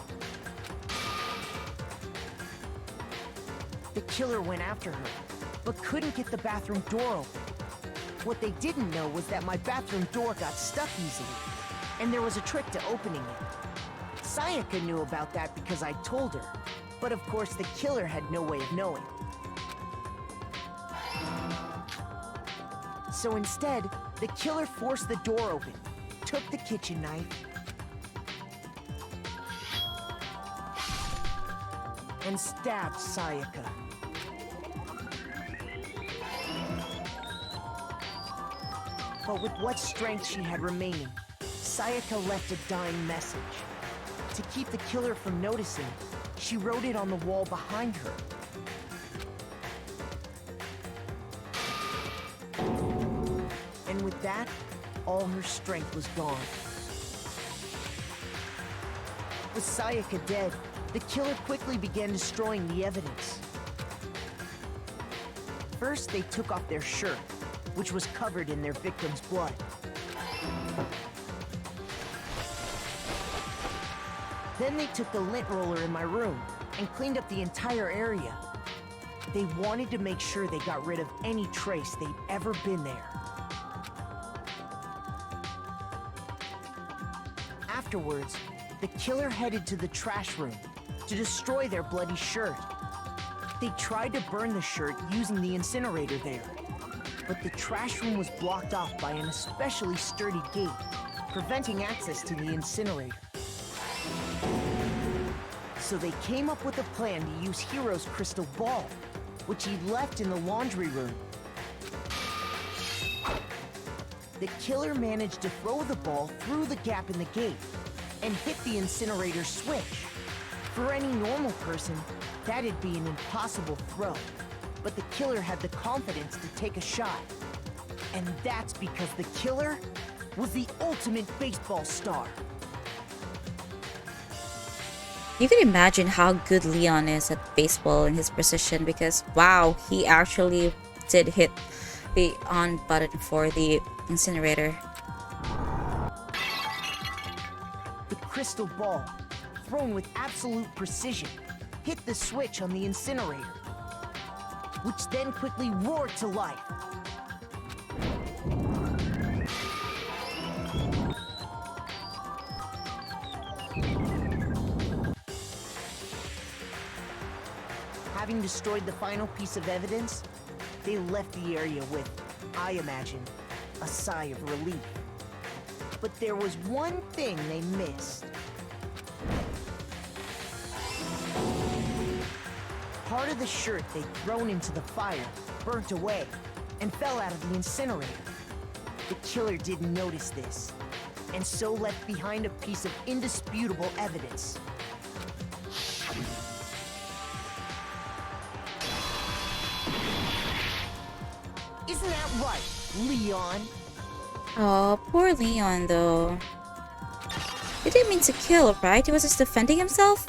Speaker 3: The killer went after her, but couldn't get the bathroom door open. What they didn't know was that my bathroom door got stuck easily, and there was a trick to opening it. Sayaka knew about that because I told her, but of course the killer had no way of knowing. So instead, the killer forced the door open, took the kitchen knife, and stabbed Sayaka. But with what strength she had remaining, Sayaka left a dying message. To keep the killer from noticing, she wrote it on the wall behind her. And with that, all her strength was gone. With Sayaka dead, the killer quickly began destroying the evidence. First, they took off their shirt, which was covered in their victim's blood. Then they took the lint roller in my room and cleaned up the entire area. They wanted to make sure they got rid of any trace they'd ever been there. Afterwards, the killer headed to the trash room to destroy their bloody shirt. They tried to burn the shirt using the incinerator there. But the trash room was blocked off by an especially sturdy gate, preventing access to the incinerator. So they came up with a plan to use Hiro's crystal ball, which he left in the laundry room. The killer managed to throw the ball through the gap in the gate and hit the incinerator switch. For any normal person, that'd be an impossible throw. But the killer had the confidence to take a shot. And that's because the killer was the ultimate baseball star.
Speaker 1: You can imagine how good Leon is at baseball and his precision, because wow, he actually did hit the on button for the incinerator.
Speaker 3: The crystal ball, thrown with absolute precision, hit the switch on the incinerator, which then quickly roared to life. Having destroyed the final piece of evidence, they left the area with, I imagine, a sigh of relief. But there was one thing they missed. Part of the shirt they'd thrown into the fire burnt away and fell out of the incinerator. The killer didn't notice this, and so left behind a piece of indisputable evidence. Isn't that right, Leon?
Speaker 1: Oh, poor Leon though. He didn't mean to kill, right? He was just defending himself?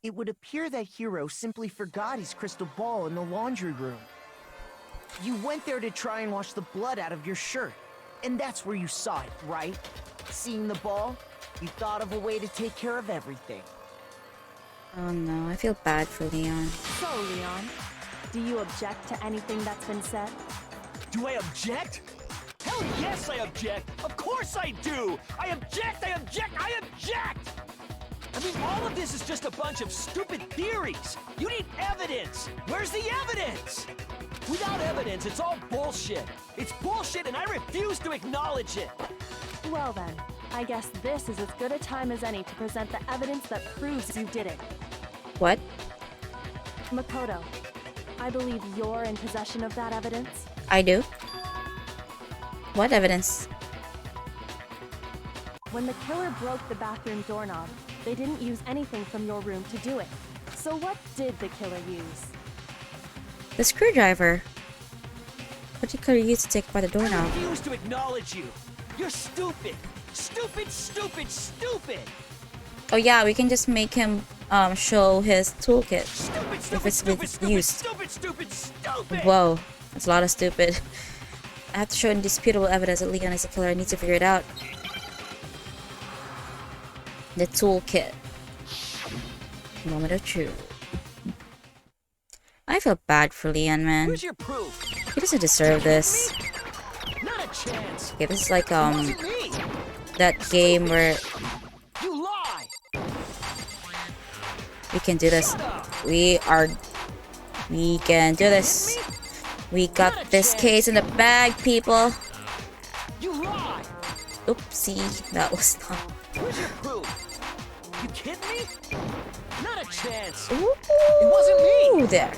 Speaker 3: It would appear that Hiro simply forgot his crystal ball in the laundry room. You went there to try and wash the blood out of your shirt, and that's where you saw it, right? Seeing the ball, you thought of a way to take care of everything.
Speaker 1: Oh no, I feel bad for Leon.
Speaker 6: So, Leon, do you object to anything that's been said?
Speaker 12: Do I object? Hell yes, I object! Of course I do! I object! I object! I object! I mean, all of this is just a bunch of stupid theories! You need evidence! Where's the evidence? Without evidence, it's all bullshit! It's bullshit and I refuse to acknowledge it!
Speaker 6: Well then, I guess this is as good a time as any to present the evidence that proves you did it.
Speaker 1: What?
Speaker 6: Makoto, I believe you're in possession of that evidence.
Speaker 1: I do? What evidence?
Speaker 6: When the killer broke the bathroom doorknob, they didn't use anything from your room to do it. So what did the killer use?
Speaker 1: The screwdriver. What did the killer use to take apart the
Speaker 12: I
Speaker 1: doorknob?
Speaker 12: refuse to acknowledge you! You're stupid! Stupid, stupid, stupid!
Speaker 1: Oh yeah, we can just make him show his toolkit.
Speaker 12: Stupid,
Speaker 1: If it's
Speaker 12: stupid,
Speaker 1: been
Speaker 12: stupid,
Speaker 1: used.
Speaker 12: stupid, stupid, stupid!
Speaker 1: Whoa, that's a lot of stupid. I have to show indisputable evidence that Leon is a killer. I need to figure it out. The toolkit. Moment of truth. I feel bad for Leon, man.
Speaker 12: Where's your proof?
Speaker 1: He doesn't deserve this.
Speaker 12: Not a chance!
Speaker 1: Okay, this is like
Speaker 12: It wasn't me!
Speaker 1: that game where
Speaker 12: You lie!
Speaker 1: we can do this. We can do this. We got this case in the bag, people.
Speaker 12: You lie!
Speaker 1: Oopsie, that was not.
Speaker 12: Where's your proof? You kidding me? Not a chance!
Speaker 1: Ooh,
Speaker 12: It wasn't me!
Speaker 1: there.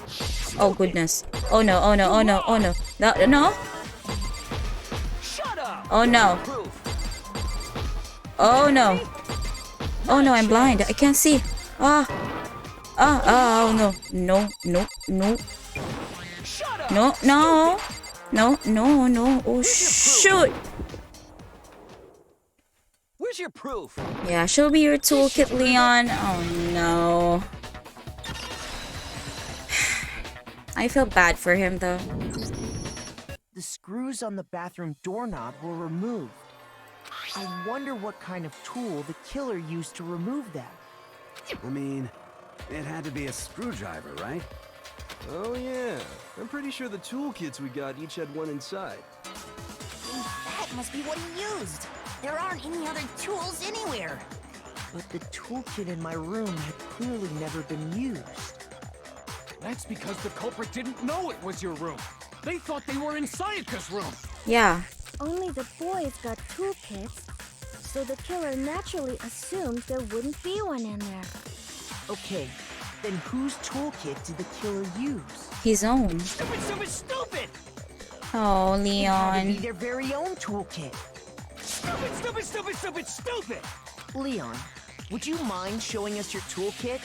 Speaker 1: Oh goodness. Oh no, oh no, oh no, oh no. No, no.
Speaker 12: Shut up!
Speaker 1: Oh no.
Speaker 12: Proof.
Speaker 1: Oh no. Oh no, I'm blind. I can't see. Ah. Ah, oh no. No, no, no.
Speaker 12: Shut up!
Speaker 1: No, no. No, no, no. Oh shoot.
Speaker 12: Where's your proof?
Speaker 1: Yeah, show me your toolkit, Leon. Oh no. I feel bad for him though.
Speaker 3: The screws on the bathroom doorknob were removed. I wonder what kind of tool the killer used to remove that.
Speaker 5: I mean, it had to be a screwdriver, right?
Speaker 8: Oh yeah, I'm pretty sure the toolkits we got each had one inside.
Speaker 2: That must be what he used. There aren't any other tools anywhere.
Speaker 3: But the toolkit in my room had clearly never been used.
Speaker 4: That's because the culprit didn't know it was your room. They thought they were in Sayaka's room.
Speaker 1: Yeah.
Speaker 13: Only the boys got toolkits, so the killer naturally assumed there wouldn't be one in there.
Speaker 3: Okay, then whose toolkit did the killer use?
Speaker 1: His own.
Speaker 12: Stupid, stupid, stupid!
Speaker 1: Oh,
Speaker 3: It had to be
Speaker 1: Leon.
Speaker 3: their very own toolkit.
Speaker 12: Stupid, stupid, stupid, stupid, stupid!
Speaker 3: Leon, would you mind showing us your toolkit?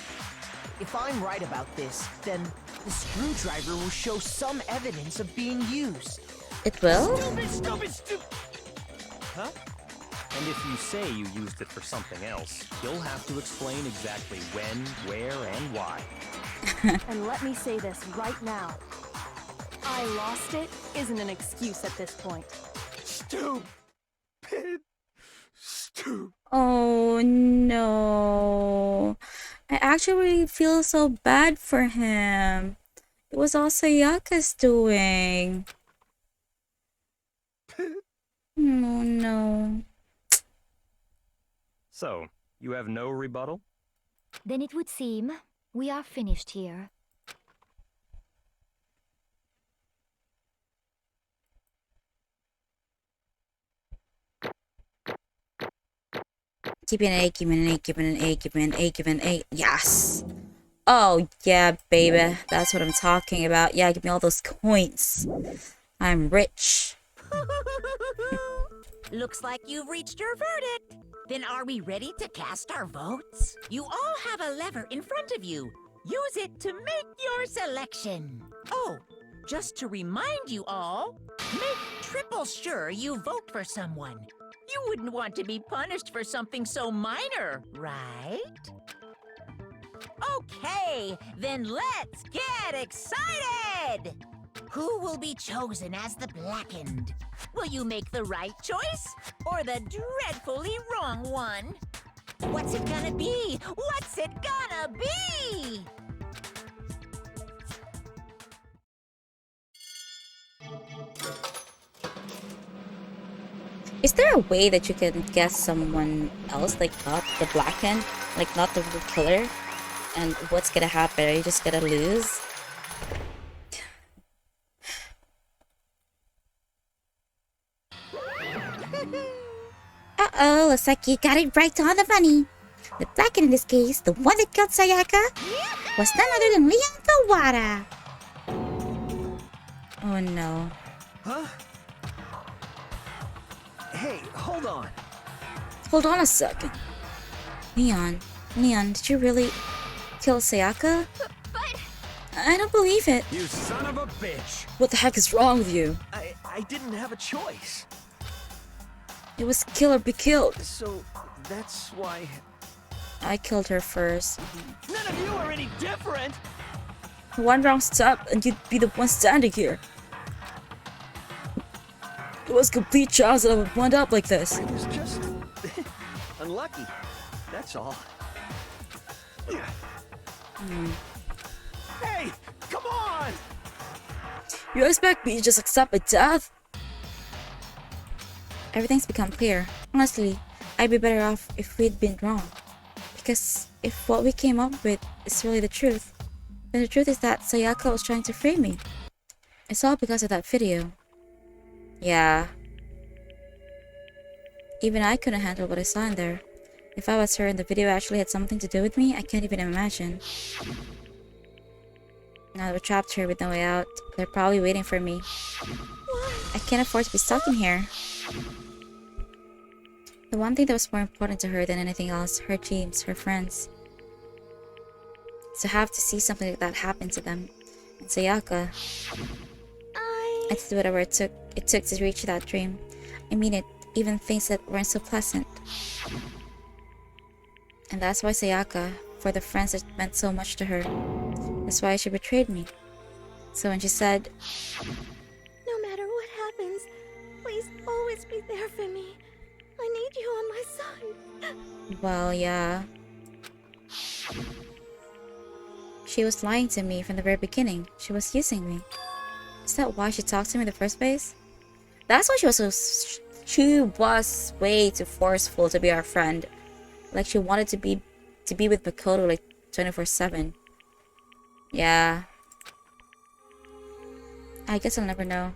Speaker 3: If I'm right about this, then the screwdriver will show some evidence of being used.
Speaker 1: It will?
Speaker 12: Stupid, stupid, stupid!
Speaker 9: Huh? And if you say you used it for something else, you'll have to explain exactly when, where, and why.
Speaker 6: And let me say this right now. I lost it isn't an excuse at this point.
Speaker 12: Stupid! Stupid!
Speaker 1: Oh no. I actually feel so bad for him. It was all Sayaka's doing. Oh no.
Speaker 9: So, you have no rebuttal?
Speaker 7: Then it would seem we are finished here.
Speaker 1: Keep it an A, keep it an A, keep it an A, keep it an A, keep it an A. Yes. Oh yeah, baby. That's what I'm talking about. Yeah, give me all those coins. I'm rich.
Speaker 2: Looks like you've reached your verdict. Then are we ready to cast our votes? You all have a lever in front of you. Use it to make your selection. Oh, just to remind you all, make triple sure you vote for someone. You wouldn't want to be punished for something so minor, right? Okay, then let's get excited! Who will be chosen as the Blackened? Will you make the right choice or the dreadfully wrong one? What's it gonna be? What's it gonna be?
Speaker 1: Is there a way that you can guess someone else, like not the Blackened, like not the real killer? And what's gonna happen? Are you just gonna lose? Uh-oh, looks like you got it right on the money. The Blackened in this case, the one that killed Sayaka, was none other than Leon Kawara. Oh no.
Speaker 12: Huh? Hey, hold on.
Speaker 1: Hold on a second. Leon, did you really kill Sayaka?
Speaker 10: But
Speaker 1: I don't believe it.
Speaker 12: You son of a bitch!
Speaker 1: What the heck is wrong with you?
Speaker 12: I didn't have a choice.
Speaker 1: It was kill or be killed.
Speaker 12: So, that's why...
Speaker 1: I killed her first.
Speaker 12: None of you are any different!
Speaker 1: One wrong step and you'd be the one standing here. It was complete chance that I would wind up like this.
Speaker 12: I was just... unlucky. That's all. Hey! Come on!
Speaker 1: You expect me to just accept my death? Everything's become clear. Honestly, I'd be better off if we'd been wrong. Because if what we came up with is really the truth, then the truth is that Sayaka was trying to frame me. It's all because of that video. Yeah. Even I couldn't handle what I saw in there. If I was her and the video actually had something to do with me, I can't even imagine. Now we're trapped here with no way out. They're probably waiting for me. I can't afford to be stuck in here. The one thing that was more important to her than anything else, her dreams, her friends. To have to see something like that happen to them. And Sayaka. I did whatever it took to reach that dream. I mean it, even things that weren't so pleasant. And that's why Sayaka, for the friends that meant so much to her, that's why she betrayed me. So when she said,
Speaker 13: No matter what happens, please always be there for me. I need you on my side.
Speaker 1: well, yeah. She was lying to me from the very beginning. She was using me. Is that why she talked to me in the first place? That's why she was way too forceful to be our friend. Like she wanted to be with Makoto like 24/7. Yeah, I guess I'll never know.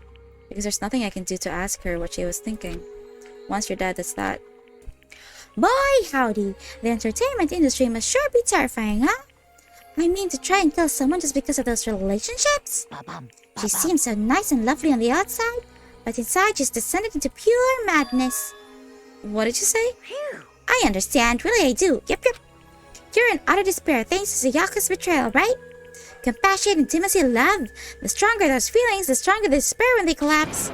Speaker 1: Because there's nothing I can do to ask her what she was thinking. Once you're dead, that's that. Boy, howdy! The entertainment industry must sure be terrifying, huh? I mean, to try and kill someone just because of those relationships? She seems so nice and lovely on the outside, but inside she's descended into pure madness. What did you say? I understand, really I do. Yep. You're in utter despair thanks to Sayaka's betrayal, right? Compassion, intimacy, love. The stronger those feelings, the stronger the despair when they collapse.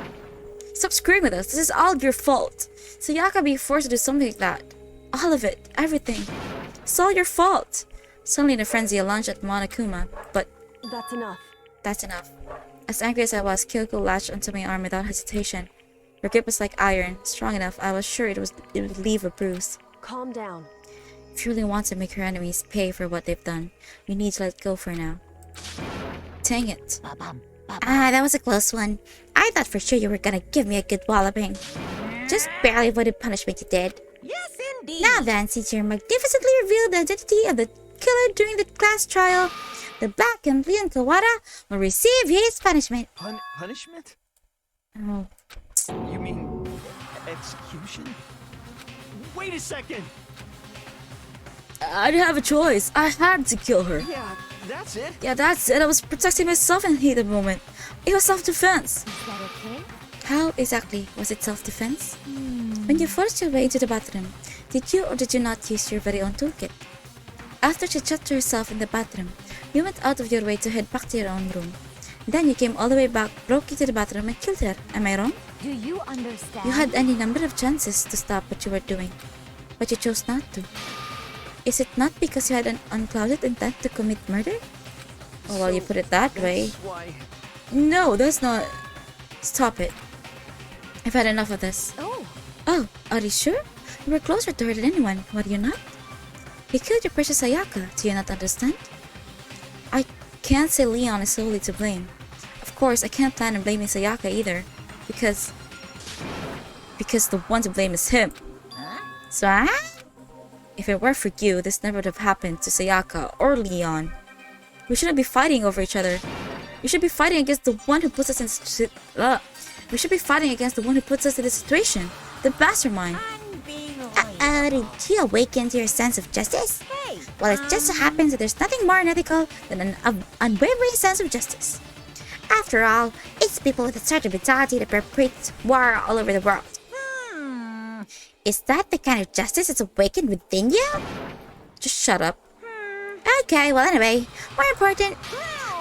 Speaker 1: Stop screwing with us. This is all your fault. Sayaka being forced to do something like that. All of it. Everything. It's all your fault. Suddenly in a frenzy, I lunged at Monokuma, but...
Speaker 6: That's enough.
Speaker 1: That's enough. As angry as I was, Kyoko latched onto my arm without hesitation. Her grip was like iron, strong enough I was sure it would leave a bruise.
Speaker 6: Calm down.
Speaker 1: If you really want to make her enemies pay for what they've done, you need to let go for now. Dang it. That was a close one. I thought for sure you were gonna give me a good walloping. Just barely avoided punishment you did.
Speaker 2: Yes, indeed.
Speaker 1: Now then, since you magnificently revealed the identity of the killer during the class trial, the Black and Leon Kawada will receive his punishment.
Speaker 12: Punishment?
Speaker 1: Oh.
Speaker 12: You mean execution? Wait a second!
Speaker 1: I didn't have a choice. I had to kill her.
Speaker 12: Yeah, that's it.
Speaker 1: Yeah, that's it. I was protecting myself in the heat of the moment. It was self-defense.
Speaker 7: Is that okay?
Speaker 1: How exactly was it self-defense? When you forced your way into the bathroom, did you or did you not use your very own toolkit? After she shut herself in the bathroom, you went out of your way to head back to your own room. Then you came all the way back, broke into the bathroom and killed her. Am I wrong?
Speaker 7: Do you understand?
Speaker 1: You had any number of chances to stop what you were doing, but you chose not to. Is it not because you had an unclouded intent to commit murder? Oh, well, you put it that way.
Speaker 12: Why?
Speaker 1: No, that's not... Stop it. I've had enough of this. Oh, are you sure? You were closer to her than anyone, were you not? You killed your precious Sayaka, do you not understand? I can't say Leon is solely to blame. Of course, I can't plan on blaming Sayaka either, because the one to blame is him. So, if it were for you, this never would have happened to Sayaka or Leon. We shouldn't be fighting over each other. We should be fighting against the one who puts us in we should be fighting against the one who puts us in this situation. The mastermind. Did you awaken to your sense of justice? Well, it just so happens that there's nothing more unethical than an unwavering sense of justice. After all, it's people with a certain mentality that perpetrates war all over the world. Is that the kind of justice that's awakened within you? Just shut up. Okay, well anyway, more important,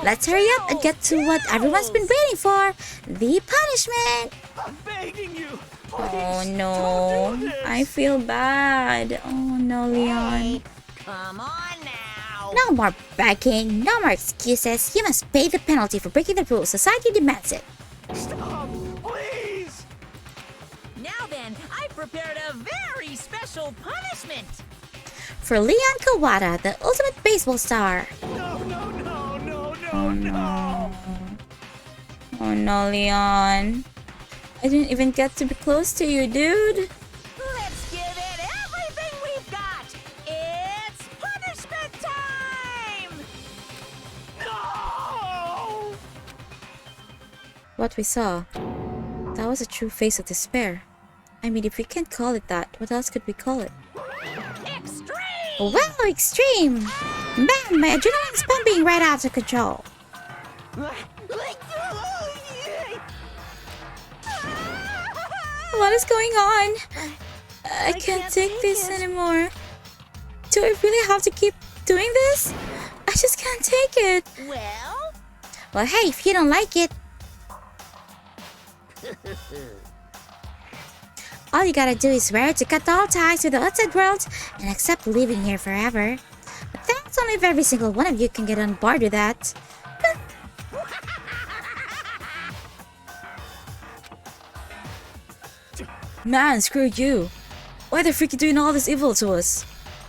Speaker 1: let's hurry up and get to what everyone's been waiting for, the punishment.
Speaker 12: I'm begging you.
Speaker 1: Oh no, I feel bad. Oh no, Leon.
Speaker 2: Come on now.
Speaker 1: No more begging, no more excuses. You must pay the penalty for breaking the rules. Society demands it.
Speaker 12: Stop, please.
Speaker 2: Now then, I prepared a very special punishment.
Speaker 1: For Leon Kawada, the ultimate baseball star.
Speaker 12: No.
Speaker 1: Oh no, Leon. I didn't even get to be close to you, dude.
Speaker 2: Let's give it everything we've got. It's punishment time.
Speaker 12: No!
Speaker 1: What we saw, that was a true face of despair. I mean, if we can't call it that, what else could we call it?
Speaker 2: Extreme!
Speaker 1: Wow, extreme! Man, my adrenaline's pumping right out of control. What is going on? I can't take this anymore. Do I really have to keep doing this? I just can't take it. Well, hey, if you don't like it, all you gotta do is swear to cut all ties with the outside world and accept living here forever. But that's only if every single one of you can get on board with that. Man, screw you. Why the freak are you doing all this evil to us?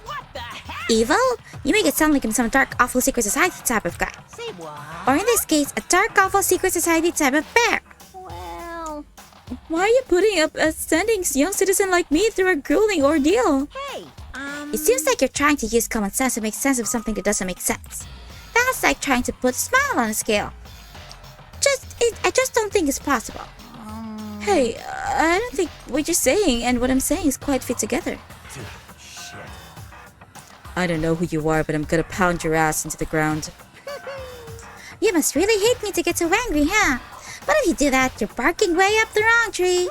Speaker 2: What the heck?
Speaker 1: Evil? You make it sound like I'm some dark, awful secret society type of guy.
Speaker 2: Say what?
Speaker 1: Or in this case, a dark, awful secret society type of bear.
Speaker 2: Well...
Speaker 1: Why are you putting up a standing young citizen like me through a grueling ordeal?
Speaker 2: Hey,
Speaker 1: It seems like you're trying to use common sense to make sense of something that doesn't make sense. That's like trying to put a smile on a scale. Just I just don't think it's possible. Hey, I don't think what you're saying and what I'm saying is quite fit together.
Speaker 5: Shit.
Speaker 1: I don't know who you are, but I'm gonna pound your ass into the ground. You must really hate me to get so angry, huh? But if you do that, you're barking way up the wrong tree.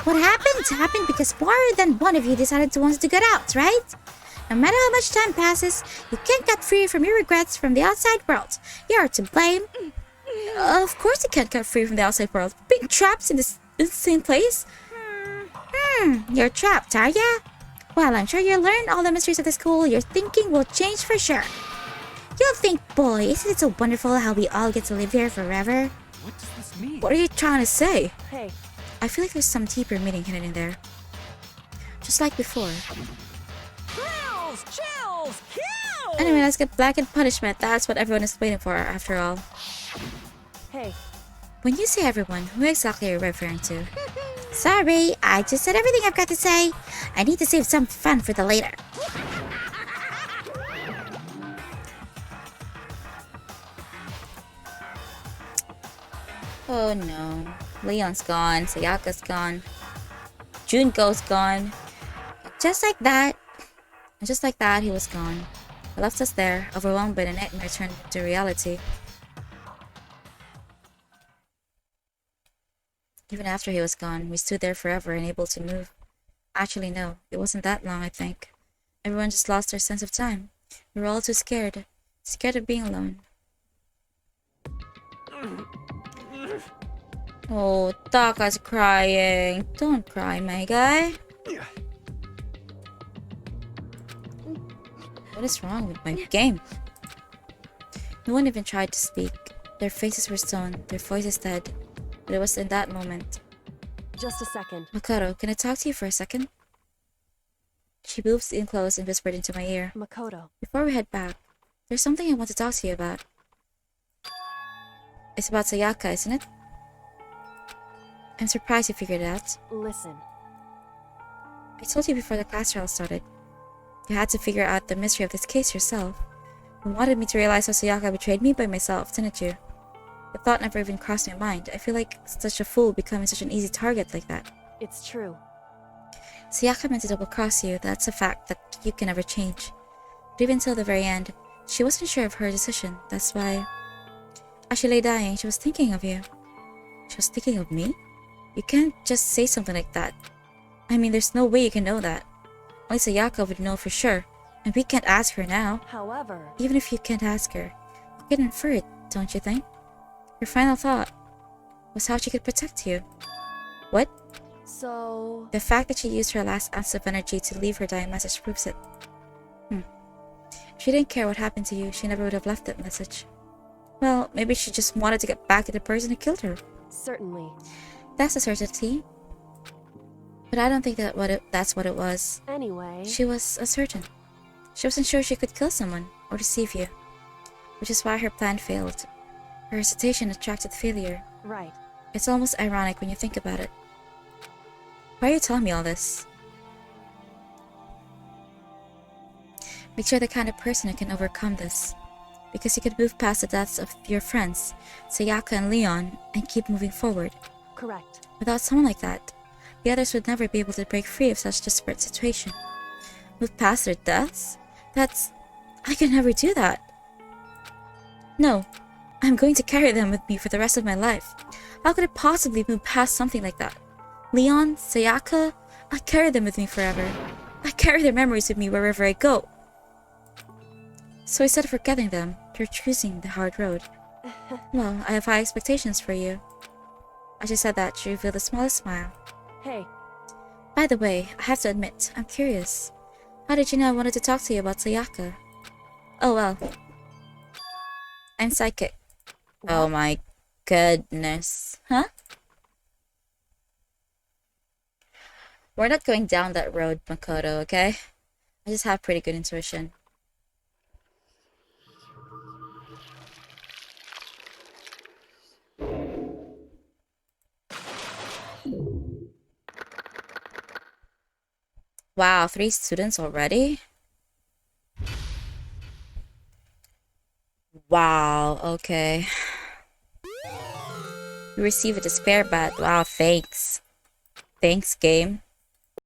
Speaker 1: What happened because more than one of you decided to want to get out, right? No matter how much time passes, you can't get free from your regrets from the outside world. You're to blame. Of course you can't get free from the outside world. Being trapped in this insane place? You're trapped, are ya? Well, I'm sure you'll learn all the mysteries of the school. Your thinking will change for sure. You'll think, boy, isn't it so wonderful how we all get to live here forever?
Speaker 4: What does this mean?
Speaker 1: What are you trying to say?
Speaker 6: Hey.
Speaker 1: I feel like there's some deeper meaning hidden in there. Just like before.
Speaker 12: Chills! Chills! Kills!
Speaker 1: Anyway, let's get blackened punishment. That's what everyone is waiting for, after all.
Speaker 6: Hey.
Speaker 1: When you say everyone, who exactly are you referring to? Sorry, I just said everything I've got to say. I need to save some fun for the later. Oh no. Leon's gone. Sayaka's gone. Junko's gone. Just like that. And just like that, he was gone. He left us there, overwhelmed by the nightmare turned into reality. Even after he was gone, we stood there forever, unable to move. Actually, no. It wasn't that long, I think. Everyone just lost their sense of time. We were all too scared. Scared of being alone. Oh, Taka's crying. Don't cry, my guy. What is wrong with my game? No one even tried to speak. Their faces were stone, their voices dead. But it was in that moment.
Speaker 6: Just a second.
Speaker 1: Makoto, can I talk to you for a second? She moved in close and whispered into my ear.
Speaker 6: Makoto.
Speaker 1: Before we head back, there's something I want to talk to you about. It's about Sayaka, isn't it? I'm surprised you figured it out.
Speaker 6: Listen.
Speaker 1: I told you before the class trial started. You had to figure out the mystery of this case yourself. You wanted me to realize how Sayaka betrayed me by myself, didn't you? The thought never even crossed my mind. I feel like such a fool becoming such an easy target like that.
Speaker 6: It's true.
Speaker 1: Sayaka meant to double-cross you. That's a fact that you can never change. But even till the very end, she wasn't sure of her decision. That's why... As she lay dying, she was thinking of you. She was thinking of me? You can't just say something like that. I mean, there's no way you can know that. Only Sayaka would know for sure, and we can't ask her now.
Speaker 6: However...
Speaker 1: Even if you can't ask her, you can infer it, don't you think? Her final thought was how she could protect you. What?
Speaker 6: So...
Speaker 1: The fact that she used her last ounce of energy to leave her dying message proves it. If she didn't care what happened to you, she never would have left that message. Well, maybe she just wanted to get back at the person who killed her.
Speaker 6: Certainly.
Speaker 1: That's a certainty. But I don't think that's what it was.
Speaker 6: Anyway...
Speaker 1: She was uncertain. She wasn't sure she could kill someone or deceive you. Which is why her plan failed. Her hesitation attracted failure.
Speaker 6: Right.
Speaker 1: It's almost ironic when you think about it. Why are you telling me all this? Make sure the kind of person who can overcome this. Because you could move past the deaths of your friends, Sayaka and Leon, and keep moving forward.
Speaker 6: Correct.
Speaker 1: Without someone like that, the others would never be able to break free of such desperate situation. Move past their deaths? I can never do that. No, I'm going to carry them with me for the rest of my life. How could I possibly move past something like that? Leon, Sayaka, I carry them with me forever. I carry their memories with me wherever I go. So instead of forgetting them, you're choosing the hard road. Well, I have high expectations for you. As she said that, she revealed the smallest smile.
Speaker 6: Hey.
Speaker 1: By the way, I have to admit, I'm curious. How did you know I wanted to talk to you about Sayaka? Oh well. I'm psychic. What? Oh my goodness. Huh? We're not going down that road, Makoto, okay? I just have pretty good intuition. Wow, 3 students already? Wow, okay. You receive a despair bat. Wow, thanks. Thanks, game.